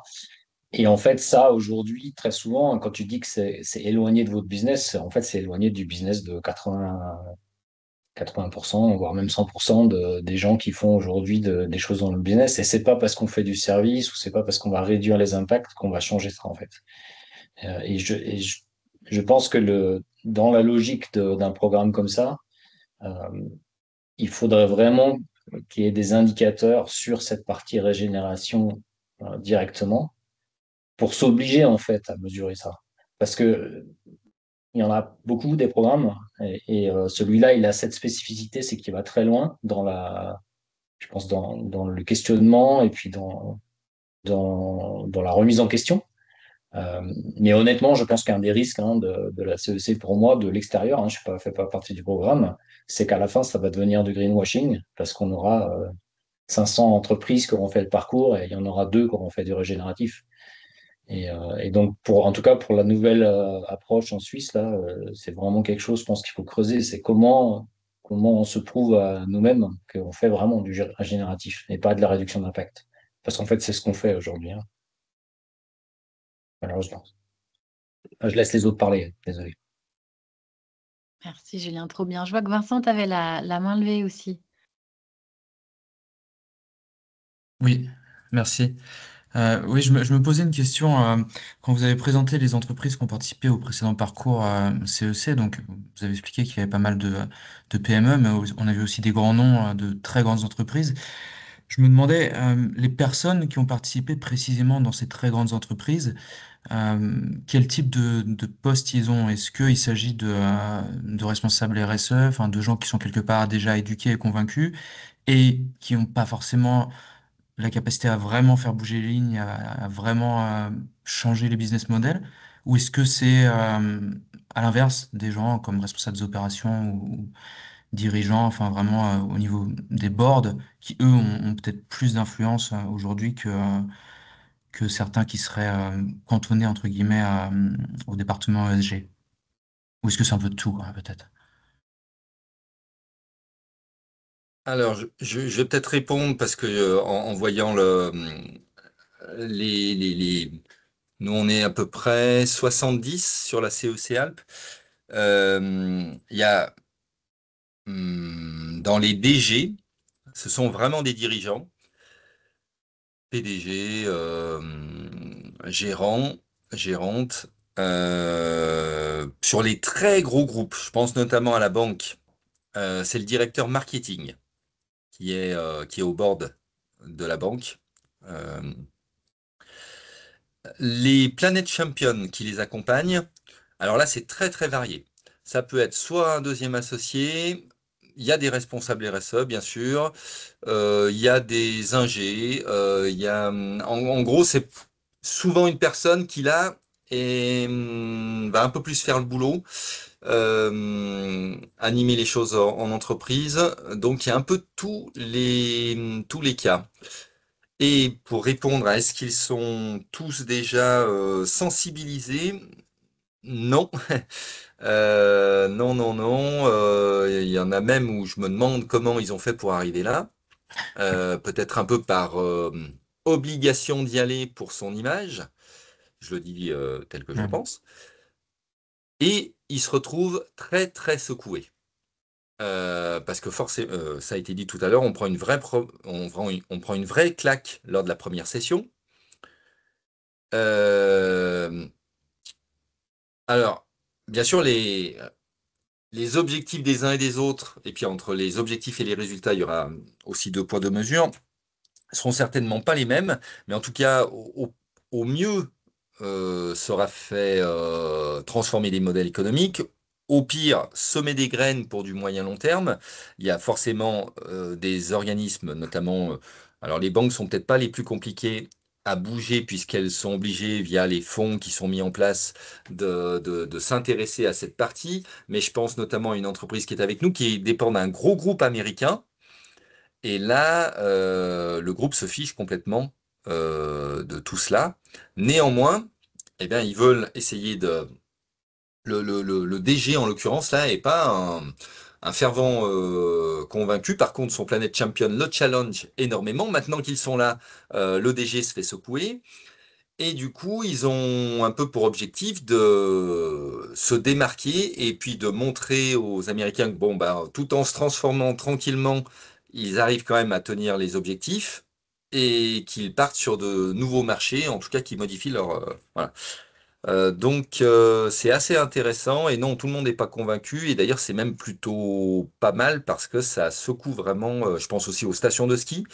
Et en fait, ça, aujourd'hui, très souvent, quand tu dis que c'est éloigné de votre business, en fait, c'est éloigné du business de 80%, voire même 100% des gens qui font aujourd'hui des choses dans le business. Et c'est pas parce qu'on fait du service ou c'est pas parce qu'on va réduire les impacts qu'on va changer ça, en fait. Et je pense que dans la logique d'un programme comme ça, euh, il faudrait vraiment qu'il y ait des indicateurs sur cette partie régénération directement pour s'obliger en fait à mesurer ça. Parce que il y en a beaucoup des programmes et celui-là, il a cette spécificité, c'est qu'il va très loin je pense, dans le questionnement et puis dans la remise en question. Euh, mais honnêtement, je pense qu'un des risques de la CEC pour moi, de l'extérieur, je ne fais pas partie du programme, c'est qu'à la fin, ça va devenir du greenwashing parce qu'on aura 500 entreprises qui auront fait le parcours et il y en aura deux qui auront fait du régénératif. Et donc, en tout cas, pour la nouvelle approche en Suisse, là, c'est vraiment quelque chose, je pense qu'il faut creuser. C'est comment on se prouve à nous-mêmes qu'on fait vraiment du régénératif et pas de la réduction d'impact. Parce qu'en fait, c'est ce qu'on fait aujourd'hui, malheureusement. Je laisse les autres parler, désolé. Merci Julien, trop bien. Je vois que Vincent, tu avais la main levée aussi. Oui, merci. Oui, je me posais une question. Quand vous avez présenté les entreprises qui ont participé au précédent parcours CEC, donc vous avez expliqué qu'il y avait pas mal de PME, mais on avait aussi des grands noms de très grandes entreprises. Je me demandais, les personnes qui ont participé précisément dans ces très grandes entreprises, quel type de poste ils ont? Est-ce qu'il s'agit de responsables RSE, enfin de gens qui sont quelque part déjà éduqués et convaincus et qui n'ont pas forcément la capacité à vraiment faire bouger les lignes, à vraiment changer les business models? Ou est-ce que c'est à l'inverse des gens comme responsables des opérations ou dirigeants, enfin vraiment au niveau des boards, qui eux ont peut-être plus d'influence aujourd'hui que certains qui seraient cantonnés entre guillemets au département ESG? Ou est-ce que c'est un peu de tout, quoi, peut-être? Alors, je vais peut-être répondre parce que en voyant les, nous, on est à peu près 70 sur la CEC Alpes. Il y a dans les DG, ce sont vraiment des dirigeants, PDG, gérants, gérantes. Sur les très gros groupes, je pense notamment à la banque, c'est le directeur marketing qui est au board de la banque. Euh, les Planet Champions qui les accompagnent, alors là, c'est très très varié. Ça peut être soit un deuxième associé, il y a des responsables RSE, bien sûr, il y a des ingés, en gros, c'est souvent une personne qui là va un peu plus faire le boulot, animer les choses en entreprise. Donc, il y a un peu tous les cas. Et pour répondre à est-ce qu'ils sont tous déjà sensibilisés? Non. Non, non, non. Il y en a même où je me demande comment ils ont fait pour arriver là. Peut-être un peu par obligation d'y aller pour son image. Je le dis tel que je le Ouais. pense. Et ils se retrouvent très, très secoués. Parce que forcément, ça a été dit tout à l'heure, on prend une vraie claque lors de la première session. Euh, alors, bien sûr, les objectifs des uns et des autres, et puis entre les objectifs et les résultats, il y aura aussi deux poids, deux mesures, seront certainement pas les mêmes, mais en tout cas, au mieux sera fait transformer des modèles économiques, au pire, semer des graines pour du moyen-long terme. Il y a forcément des organismes, notamment, alors les banques sont peut-être pas les plus compliquées à bouger puisqu'elles sont obligées, via les fonds qui sont mis en place, de s'intéresser à cette partie. Mais je pense notamment à une entreprise qui est avec nous, qui dépend d'un gros groupe américain. Et là, le groupe se fiche complètement de tout cela. Néanmoins, eh bien, ils veulent essayer de le DG en l'occurrence là est pas un fervent convaincu. Par contre, son Planet Champion le challenge énormément. Maintenant qu'ils sont là, le DG se fait secouer. Et du coup, ils ont un peu pour objectif de se démarquer et puis de montrer aux Américains que bon, bah, tout en se transformant tranquillement, ils arrivent quand même à tenir les objectifs et qu'ils partent sur de nouveaux marchés, en tout cas qui modifient leur, voilà. Donc c'est assez intéressant et non, tout le monde n'est pas convaincu et d'ailleurs c'est même plutôt pas mal parce que ça secoue vraiment, je pense aussi aux stations de ski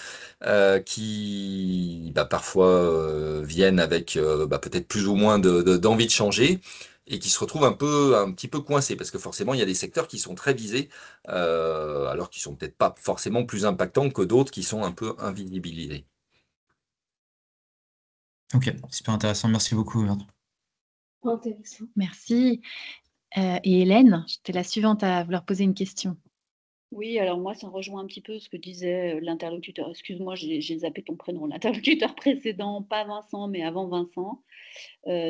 qui bah, parfois viennent avec bah, peut-être plus ou moins d'envie de changer et qui se retrouvent un petit peu coincés parce que forcément il y a des secteurs qui sont très visés alors qu'ils sont peut-être pas forcément plus impactants que d'autres qui sont un peu invisibilisés. Ok, super intéressant. Merci beaucoup, Bertrand. Intéressant. Merci. Et Hélène, j'étais la suivante à vouloir poser une question. Oui, alors moi, ça rejoint un petit peu ce que disait l'interlocuteur. Excuse-moi, j'ai zappé ton prénom, l'interlocuteur précédent, pas Vincent, mais avant Vincent,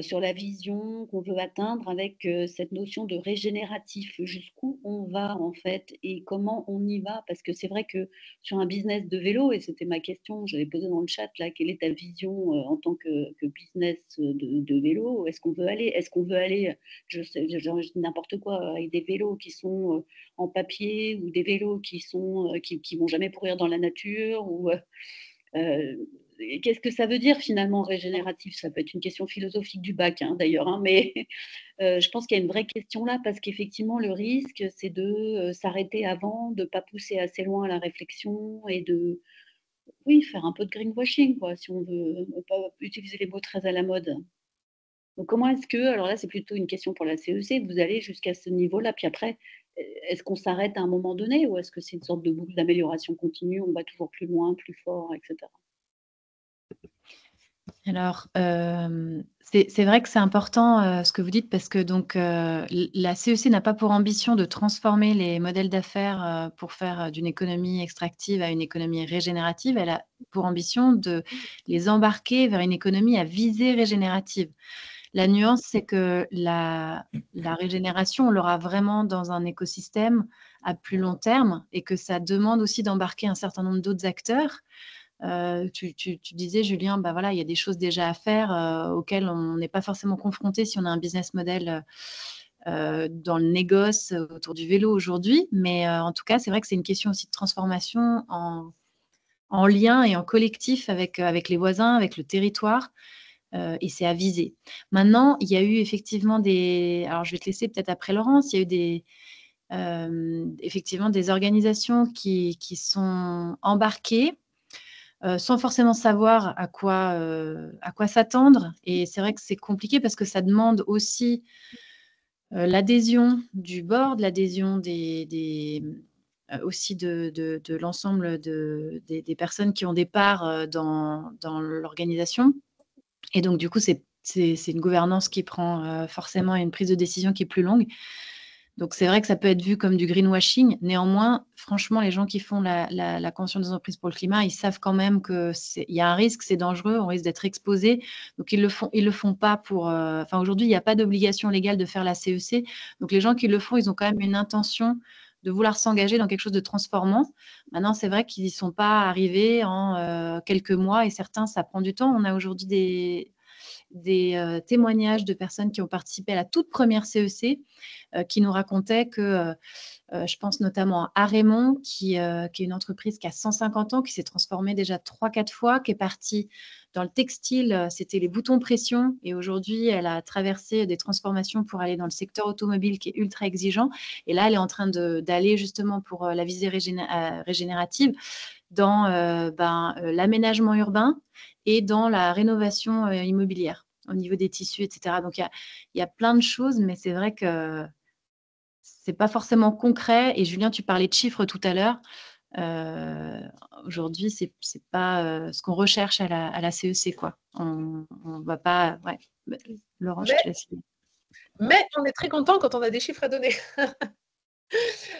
sur la vision qu'on veut atteindre avec cette notion de régénératif. Jusqu'où on va en fait et comment on y va? Parce que c'est vrai que sur un business de vélo, et c'était ma question, j'avais posé dans le chat là, quelle est ta vision en tant que business de vélo? Est-ce qu'on veut aller? Est-ce qu'on veut aller, je sais, dis n'importe quoi, avec des vélos qui sont en papier ou des vélos qui sont qui vont jamais pourrir dans la nature ou qu'est-ce que ça veut dire finalement régénératif? Ça peut être une question philosophique du bac hein, d'ailleurs, hein, mais je pense qu'il y a une vraie question là parce qu'effectivement le risque c'est de s'arrêter avant, de ne pas pousser assez loin la réflexion et de oui, faire un peu de greenwashing quoi, si on veut pas utiliser les mots très à la mode. Donc comment est-ce que, alors là c'est plutôt une question pour la CEC, vous allez jusqu'à ce niveau-là, puis après, est-ce qu'on s'arrête à un moment donné ou est-ce que c'est une sorte de boucle d'amélioration continue, on va toujours plus loin, plus fort, etc. Alors, c'est vrai que c'est important ce que vous dites parce que donc la CEC n'a pas pour ambition de transformer les modèles d'affaires pour faire d'une économie extractive à une économie régénérative. Elle a pour ambition de les embarquer vers une économie à visée régénérative. La nuance, c'est que la régénération, on l'aura vraiment dans un écosystème à plus long terme et que ça demande aussi d'embarquer un certain nombre d'autres acteurs. Tu disais, Julien, bah voilà, il y a des choses déjà à faire auxquelles on n'est pas forcément confronté si on a un business model dans le négoce autour du vélo aujourd'hui. Mais en tout cas, c'est vrai que c'est une question aussi de transformation en lien et en collectif avec les voisins, avec le territoire. Et c'est à viser. Maintenant, il y a eu effectivement des... Alors, je vais te laisser peut-être après Laurence. Il y a eu effectivement des organisations qui sont embarquées sans forcément savoir à quoi s'attendre. Et c'est vrai que c'est compliqué parce que ça demande aussi l'adhésion du board, l'adhésion aussi de l'ensemble des personnes qui ont des parts dans l'organisation. Et donc, du coup, c'est une gouvernance qui prend forcément une prise de décision qui est plus longue. Donc, c'est vrai que ça peut être vu comme du greenwashing. Néanmoins, franchement, les gens qui font la Convention des entreprises pour le climat, ils savent quand même qu'il y a un risque, c'est dangereux, on risque d'être exposé. Donc, ils le font pas pour... Enfin, aujourd'hui, il n'y a pas d'obligation légale de faire la CEC. Donc, les gens qui le font, ils ont quand même une intention de vouloir s'engager dans quelque chose de transformant. Maintenant, c'est vrai qu'ils n'y sont pas arrivés en quelques mois et certains, ça prend du temps. On a aujourd'hui des témoignages de personnes qui ont participé à la toute première CEC qui nous racontaient que, je pense notamment à Raymond, qui est une entreprise qui a 150 ans, qui s'est transformée déjà 3-4 fois, qui est partie dans le textile, c'était les boutons pression, et aujourd'hui, elle a traversé des transformations pour aller dans le secteur automobile qui est ultra exigeant. Et là, elle est en train d'aller justement pour la visée régénérative dans l'aménagement urbain et dans la rénovation immobilière au niveau des tissus, etc. Donc, il y a plein de choses, mais c'est vrai que c'est pas forcément concret. Et Julien, tu parlais de chiffres tout à l'heure. Aujourd'hui, c'est pas ce qu'on recherche à la CEC, quoi. On va pas. Ouais. Laurent, je Mais, te laisse. mais on est très content quand on a des chiffres à donner.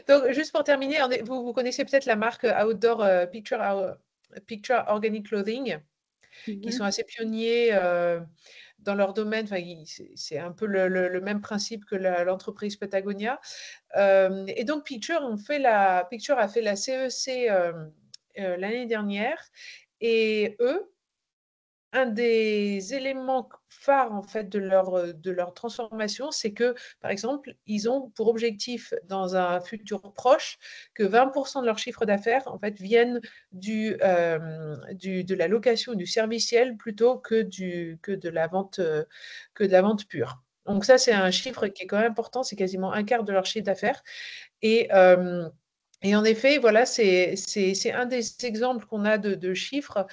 Donc, juste pour terminer, vous connaissez peut-être la marque Outdoor Picture Organic Clothing, qui sont assez pionniers dans leur domaine. Enfin, c'est un peu le même principe que l'entreprise Patagonia. Et donc, Picture a fait la CEC l'année dernière. Et eux, un des éléments phares en fait de leur transformation, c'est que, par exemple, ils ont pour objectif dans un futur proche que 20% de leur chiffre d'affaires en fait viennent de la location du serviciel plutôt que de la vente pure. Donc ça, c'est un chiffre qui est quand même important, c'est quasiment un quart de leur chiffre d'affaires. Et en effet, voilà, c'est un des exemples qu'on a de chiffres,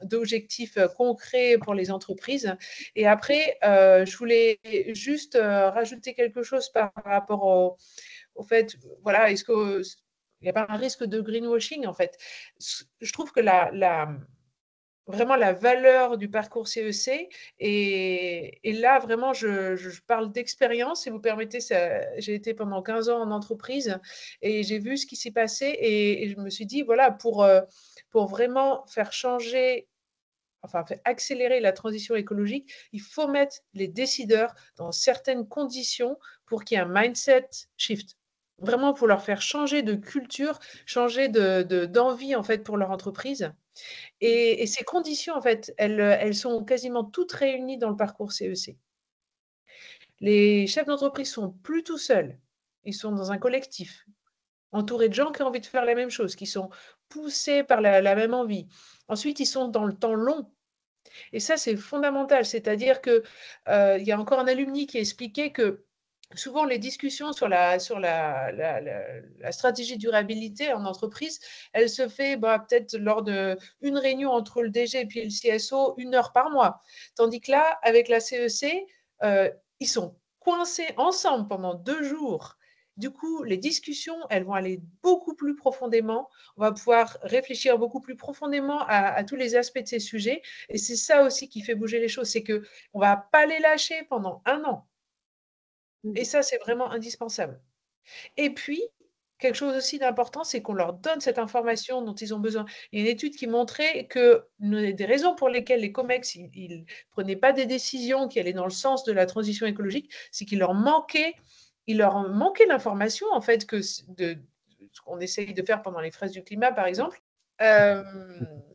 d'objectifs concrets pour les entreprises. Et après, je voulais juste rajouter quelque chose par rapport au fait, voilà, est-ce qu'il n'y a pas un risque de greenwashing en fait? Je trouve que vraiment la valeur du parcours CEC. Et là, vraiment, je parle d'expérience, si vous permettez. J'ai été pendant 15 ans en entreprise et j'ai vu ce qui s'est passé et je me suis dit, voilà, pour vraiment faire changer, enfin, faire accélérer la transition écologique, il faut mettre les décideurs dans certaines conditions pour qu'il y ait un mindset shift. Vraiment pour leur faire changer de culture, changer d'envie en fait pour leur entreprise. Et ces conditions, en fait, elles sont quasiment toutes réunies dans le parcours CEC. Les chefs d'entreprise sont plus tout seuls. Ils sont dans un collectif, entourés de gens qui ont envie de faire la même chose, qui sont poussés par la même envie. Ensuite, ils sont dans le temps long. Et ça, c'est fondamental. C'est-à-dire qu'il y a encore un alumni qui a expliqué que souvent les discussions sur la stratégie de durabilité en entreprise, elle se fait peut-être lors d'une réunion entre le DG et puis le CSO, 1 heure par mois. Tandis que là, avec la CEC, ils sont coincés ensemble pendant 2 jours. Du coup, les discussions, elles vont aller beaucoup plus profondément. On va pouvoir réfléchir beaucoup plus profondément à tous les aspects de ces sujets. Et c'est ça aussi qui fait bouger les choses, c'est qu'on ne va pas les lâcher pendant 1 an. Et ça, c'est vraiment indispensable. Et puis, quelque chose aussi d'important, c'est qu'on leur donne cette information dont ils ont besoin. Il y a une étude qui montrait que des raisons pour lesquelles les COMEX ne prenaient pas des décisions qui allaient dans le sens de la transition écologique, c'est qu'il leur manquait l'information, en fait, ce qu'on essaye de faire pendant les fraises du climat, par exemple.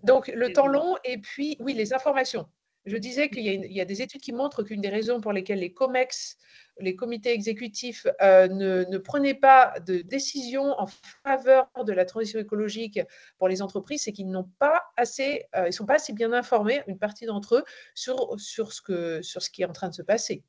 Donc, le temps long et puis, oui, les informations. Je disais qu'il y a des études qui montrent qu'une des raisons pour lesquelles les COMEX, les comités exécutifs, ne prenaient pas de décision en faveur de la transition écologique pour les entreprises, c'est qu'ils n'ont pas assez, ils sont pas assez bien informés, une partie d'entre eux, sur ce qui est en train de se passer.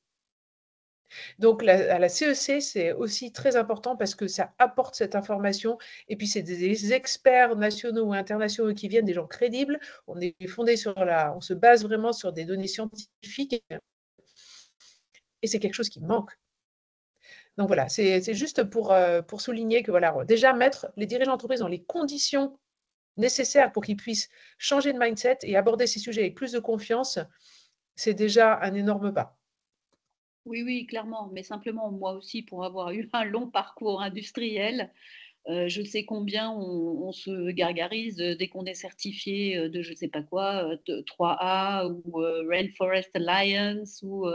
Donc, à la CEC, c'est aussi très important parce que ça apporte cette information. Et puis, c'est des experts nationaux ou internationaux qui viennent, des gens crédibles. On se base vraiment sur des données scientifiques. Et c'est quelque chose qui manque. Donc voilà, c'est juste pour souligner que voilà, déjà mettre les dirigeants d'entreprise dans les conditions nécessaires pour qu'ils puissent changer de mindset et aborder ces sujets avec plus de confiance, c'est déjà un énorme pas. Oui, oui, clairement. Mais simplement, moi aussi, pour avoir eu un long parcours industriel, je sais combien on se gargarise dès qu'on est certifié de je ne sais pas quoi, de 3A ou Rainforest Alliance ou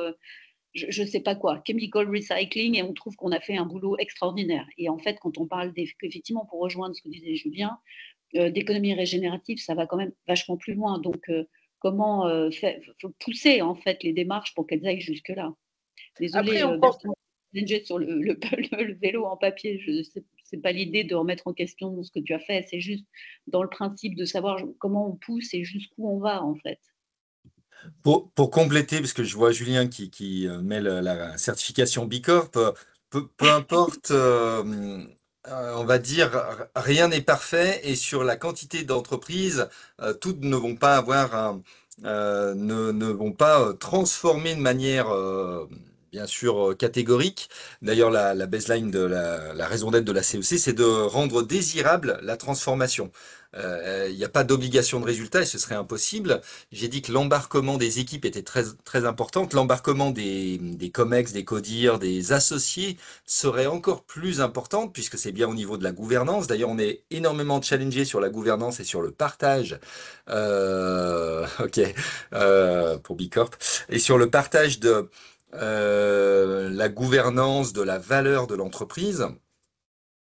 je ne sais pas quoi, chemical recycling, et on trouve qu'on a fait un boulot extraordinaire. Et en fait, quand on parle effectivement, pour rejoindre ce que disait Julien, d'économie régénérative, ça va quand même vachement plus loin. Donc, comment faut pousser en fait les démarches pour qu'elles aillent jusque-là. Désolée, Après, on pense. Bertrand, sur le vélo en papier. C'est pas l'idée de remettre en question ce que tu as fait, c'est juste dans le principe de savoir comment on pousse et jusqu'où on va en fait. Pour compléter, parce que je vois Julien qui met la certification B Corp, peu importe, on va dire, rien n'est parfait et sur la quantité d'entreprises, toutes ne vont pas avoir ne vont pas transformer de manière bien sûr catégorique. D'ailleurs, la baseline de la raison d'être de la CEC, c'est de rendre désirable la transformation. Il n'y a pas d'obligation de résultat et ce serait impossible. J'ai dit que l'embarquement des équipes était très, très important. L'embarquement des COMEX, des CODIR, des associés serait encore plus important puisque c'est bien au niveau de la gouvernance. D'ailleurs, on est énormément challengé sur la gouvernance et sur le partage. Ok, pour Bicorp. Et sur le partage de la gouvernance de la valeur de l'entreprise.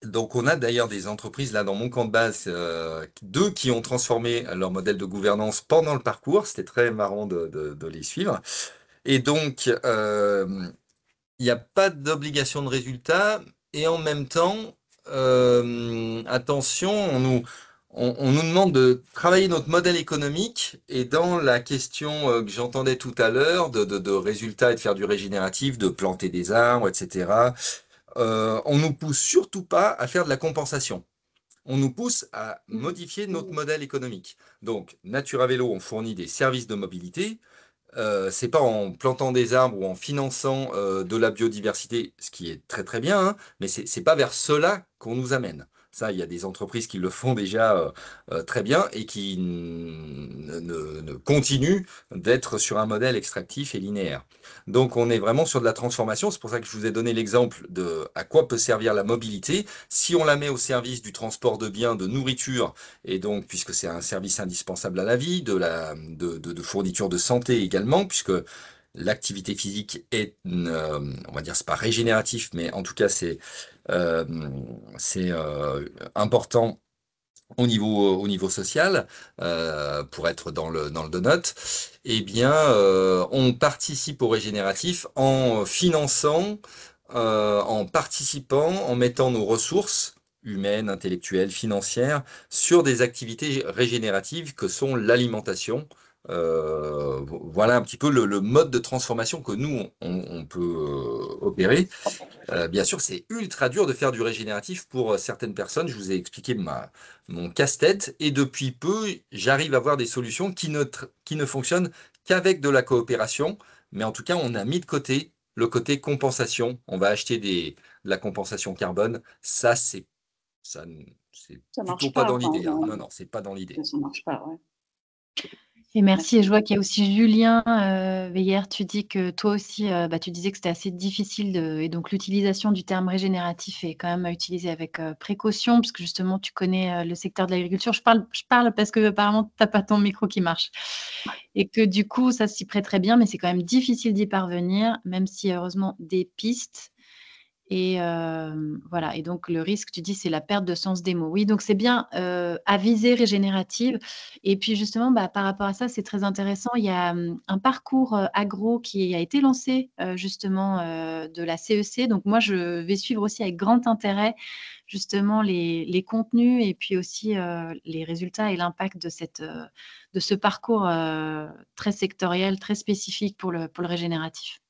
Donc, on a d'ailleurs des entreprises là dans mon camp de base, deux qui ont transformé leur modèle de gouvernance pendant le parcours. C'était très marrant de les suivre. Et donc, il n'y a pas d'obligation de résultat. Et en même temps, attention, on nous demande de travailler notre modèle économique. Et dans la question que j'entendais tout à l'heure de résultats et de faire du régénératif, de planter des arbres, etc., on nous pousse surtout pas à faire de la compensation. On nous pousse à modifier notre modèle économique. Donc, Natura Vélo, on fournit des services de mobilité. C'est pas en plantant des arbres ou en finançant de la biodiversité, ce qui est très très bien, hein, mais c'est pas vers cela qu'on nous amène. Ça, il y a des entreprises qui le font déjà très bien et qui ne continuent d'être sur un modèle extractif et linéaire. Donc, on est vraiment sur de la transformation. C'est pour ça que je vous ai donné l'exemple de à quoi peut servir la mobilité. Si on la met au service du transport de biens, de nourriture, et donc, puisque c'est un service indispensable à la vie, de fourniture de santé également, puisque l'activité physique est, on va dire, c'est pas régénératif, mais en tout cas, euh, c'est important au niveau social, pour être dans le donut, eh bien, on participe au régénératif en finançant, en participant, en mettant nos ressources humaines, intellectuelles, financières sur des activités régénératives que sont l'alimentation. Voilà un petit peu le mode de transformation que nous, on peut opérer. Bien sûr, c'est ultra dur de faire du régénératif pour certaines personnes. Je vous ai expliqué mon casse-tête et depuis peu, j'arrive à voir des solutions qui ne fonctionnent qu'avec de la coopération. Mais en tout cas, on a mis de côté le côté compensation. On va acheter de la compensation carbone. Ça, c'est Ça plutôt marche pas pas, dans enfin, l'idée, hein. Non, non, c'est pas dans l'idée. ça marche pas, ouais. Et merci. Et je Merci. vois qu'il y a aussi Julien Veiller. Tu dis que toi aussi, tu disais que c'était assez difficile et donc l'utilisation du terme régénératif est quand même à utiliser avec précaution, puisque justement tu connais le secteur de l'agriculture. Je parle parce que apparemment tu n'as pas ton micro qui marche. Et que du coup, ça s'y prête très bien, mais c'est quand même difficile d'y parvenir, même si heureusement des pistes. Et voilà, et donc le risque, tu dis, c'est la perte de sens des mots. Oui, donc c'est bien, à visée régénérative et puis justement, par rapport à ça, c'est très intéressant. Il y a, un parcours, agro qui a été lancé, justement, de la CEC. Donc moi, je vais suivre aussi avec grand intérêt, justement, les contenus et puis aussi, les résultats et l'impact de ce parcours, très sectoriel, très spécifique pour le régénératif.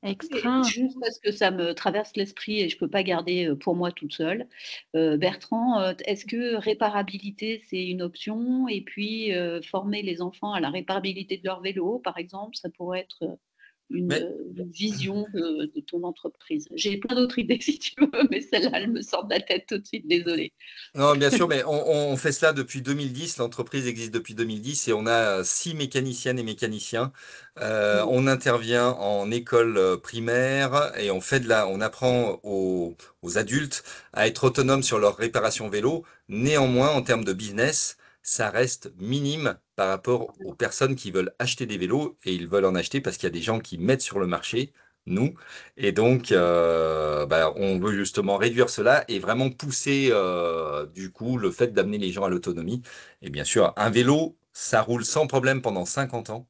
Et Extra. juste parce que ça me traverse l'esprit et je ne peux pas garder pour moi toute seule. Bertrand, est-ce que réparabilité, c'est une option? Et puis, former les enfants à la réparabilité de leur vélo, par exemple, ça pourrait être Mais une vision de ton entreprise. J'ai plein d'autres idées si tu veux, mais celle-là, elle me sort de la tête tout de suite, désolée. non, bien sûr, mais on fait cela depuis 2010. L'entreprise existe depuis 2010 et on a 6 mécaniciennes et mécaniciens. Mm. On intervient en école primaire et on apprend aux adultes à être autonomes sur leur réparation vélo. Néanmoins, en termes de business, ça reste minime par rapport aux personnes qui veulent acheter des vélos et ils veulent en acheter parce qu'il y a des gens qui mettent sur le marché, nous. Et donc, on veut justement réduire cela et vraiment pousser du coup le fait d'amener les gens à l'autonomie. Et bien sûr, un vélo, ça roule sans problème pendant 50 ans.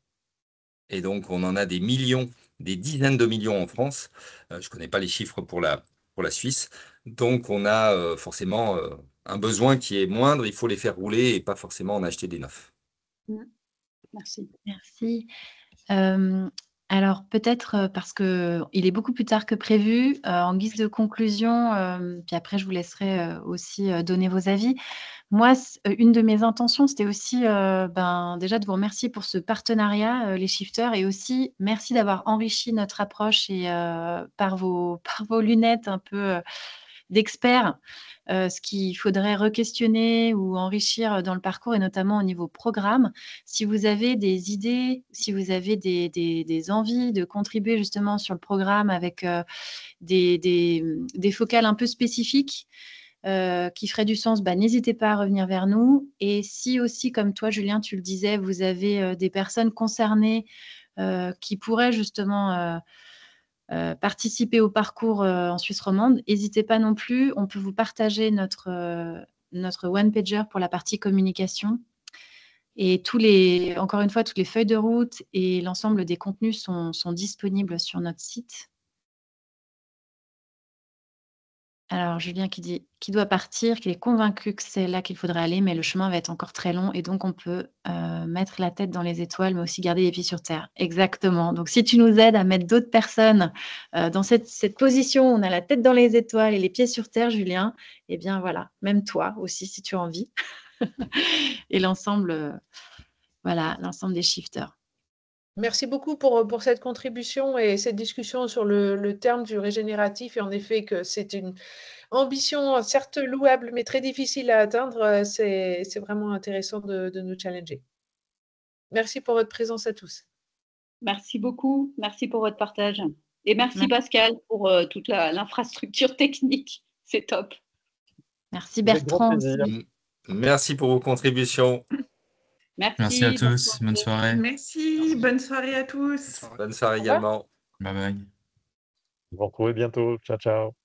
Et donc, on en a des millions, des dizaines de millions en France. Je connais pas les chiffres pour la Suisse. Donc, on a forcément un besoin qui est moindre. Il faut les faire rouler et pas forcément en acheter des neufs. Mm. Merci. Merci. Hem, Alors peut-être parce qu'il est beaucoup plus tard que prévu, en guise de conclusion, puis après je vous laisserai aussi donner vos avis. Moi, une de mes intentions, c'était aussi déjà de vous remercier pour ce partenariat, les shifters, et aussi merci d'avoir enrichi notre approche et par par vos lunettes un peu d'experts, ce qu'il faudrait re-questionner ou enrichir dans le parcours, et notamment au niveau programme. Si vous avez des idées, si vous avez des envies de contribuer justement sur le programme avec des focales un peu spécifiques qui feraient du sens, n'hésitez pas à revenir vers nous. Et si aussi, comme toi, Julien, tu le disais, vous avez des personnes concernées qui pourraient justement participer au parcours en Suisse romande, n'hésitez pas non plus. On peut vous partager notre one-pager pour la partie communication. Et encore une fois, toutes les feuilles de route et l'ensemble des contenus sont disponibles sur notre site. Alors, Julien qui doit partir, qui est convaincu que c'est là qu'il faudrait aller, mais le chemin va être encore très long et donc on peut mettre la tête dans les étoiles, mais aussi garder les pieds sur terre. Exactement. Donc, si tu nous aides à mettre d'autres personnes dans cette position où on a la tête dans les étoiles et les pieds sur terre, Julien, eh bien voilà, même toi aussi, si tu as envie. Et l'ensemble des shifters. Merci beaucoup pour cette contribution et cette discussion sur le terme du régénératif. Et en effet, que c'est une ambition certes louable, mais très difficile à atteindre. C'est vraiment intéressant de nous challenger. Merci pour votre présence à tous. Merci beaucoup. Merci pour votre partage. Et merci Pascal pour toute l'infrastructure technique. C'est top. Merci Bertrand. Merci pour vos contributions. Merci à tous. Bonne soirée. Merci. Bonne soirée à tous. Bonne soirée également. Bye bye. Vous vous retrouvez bientôt. Ciao, ciao.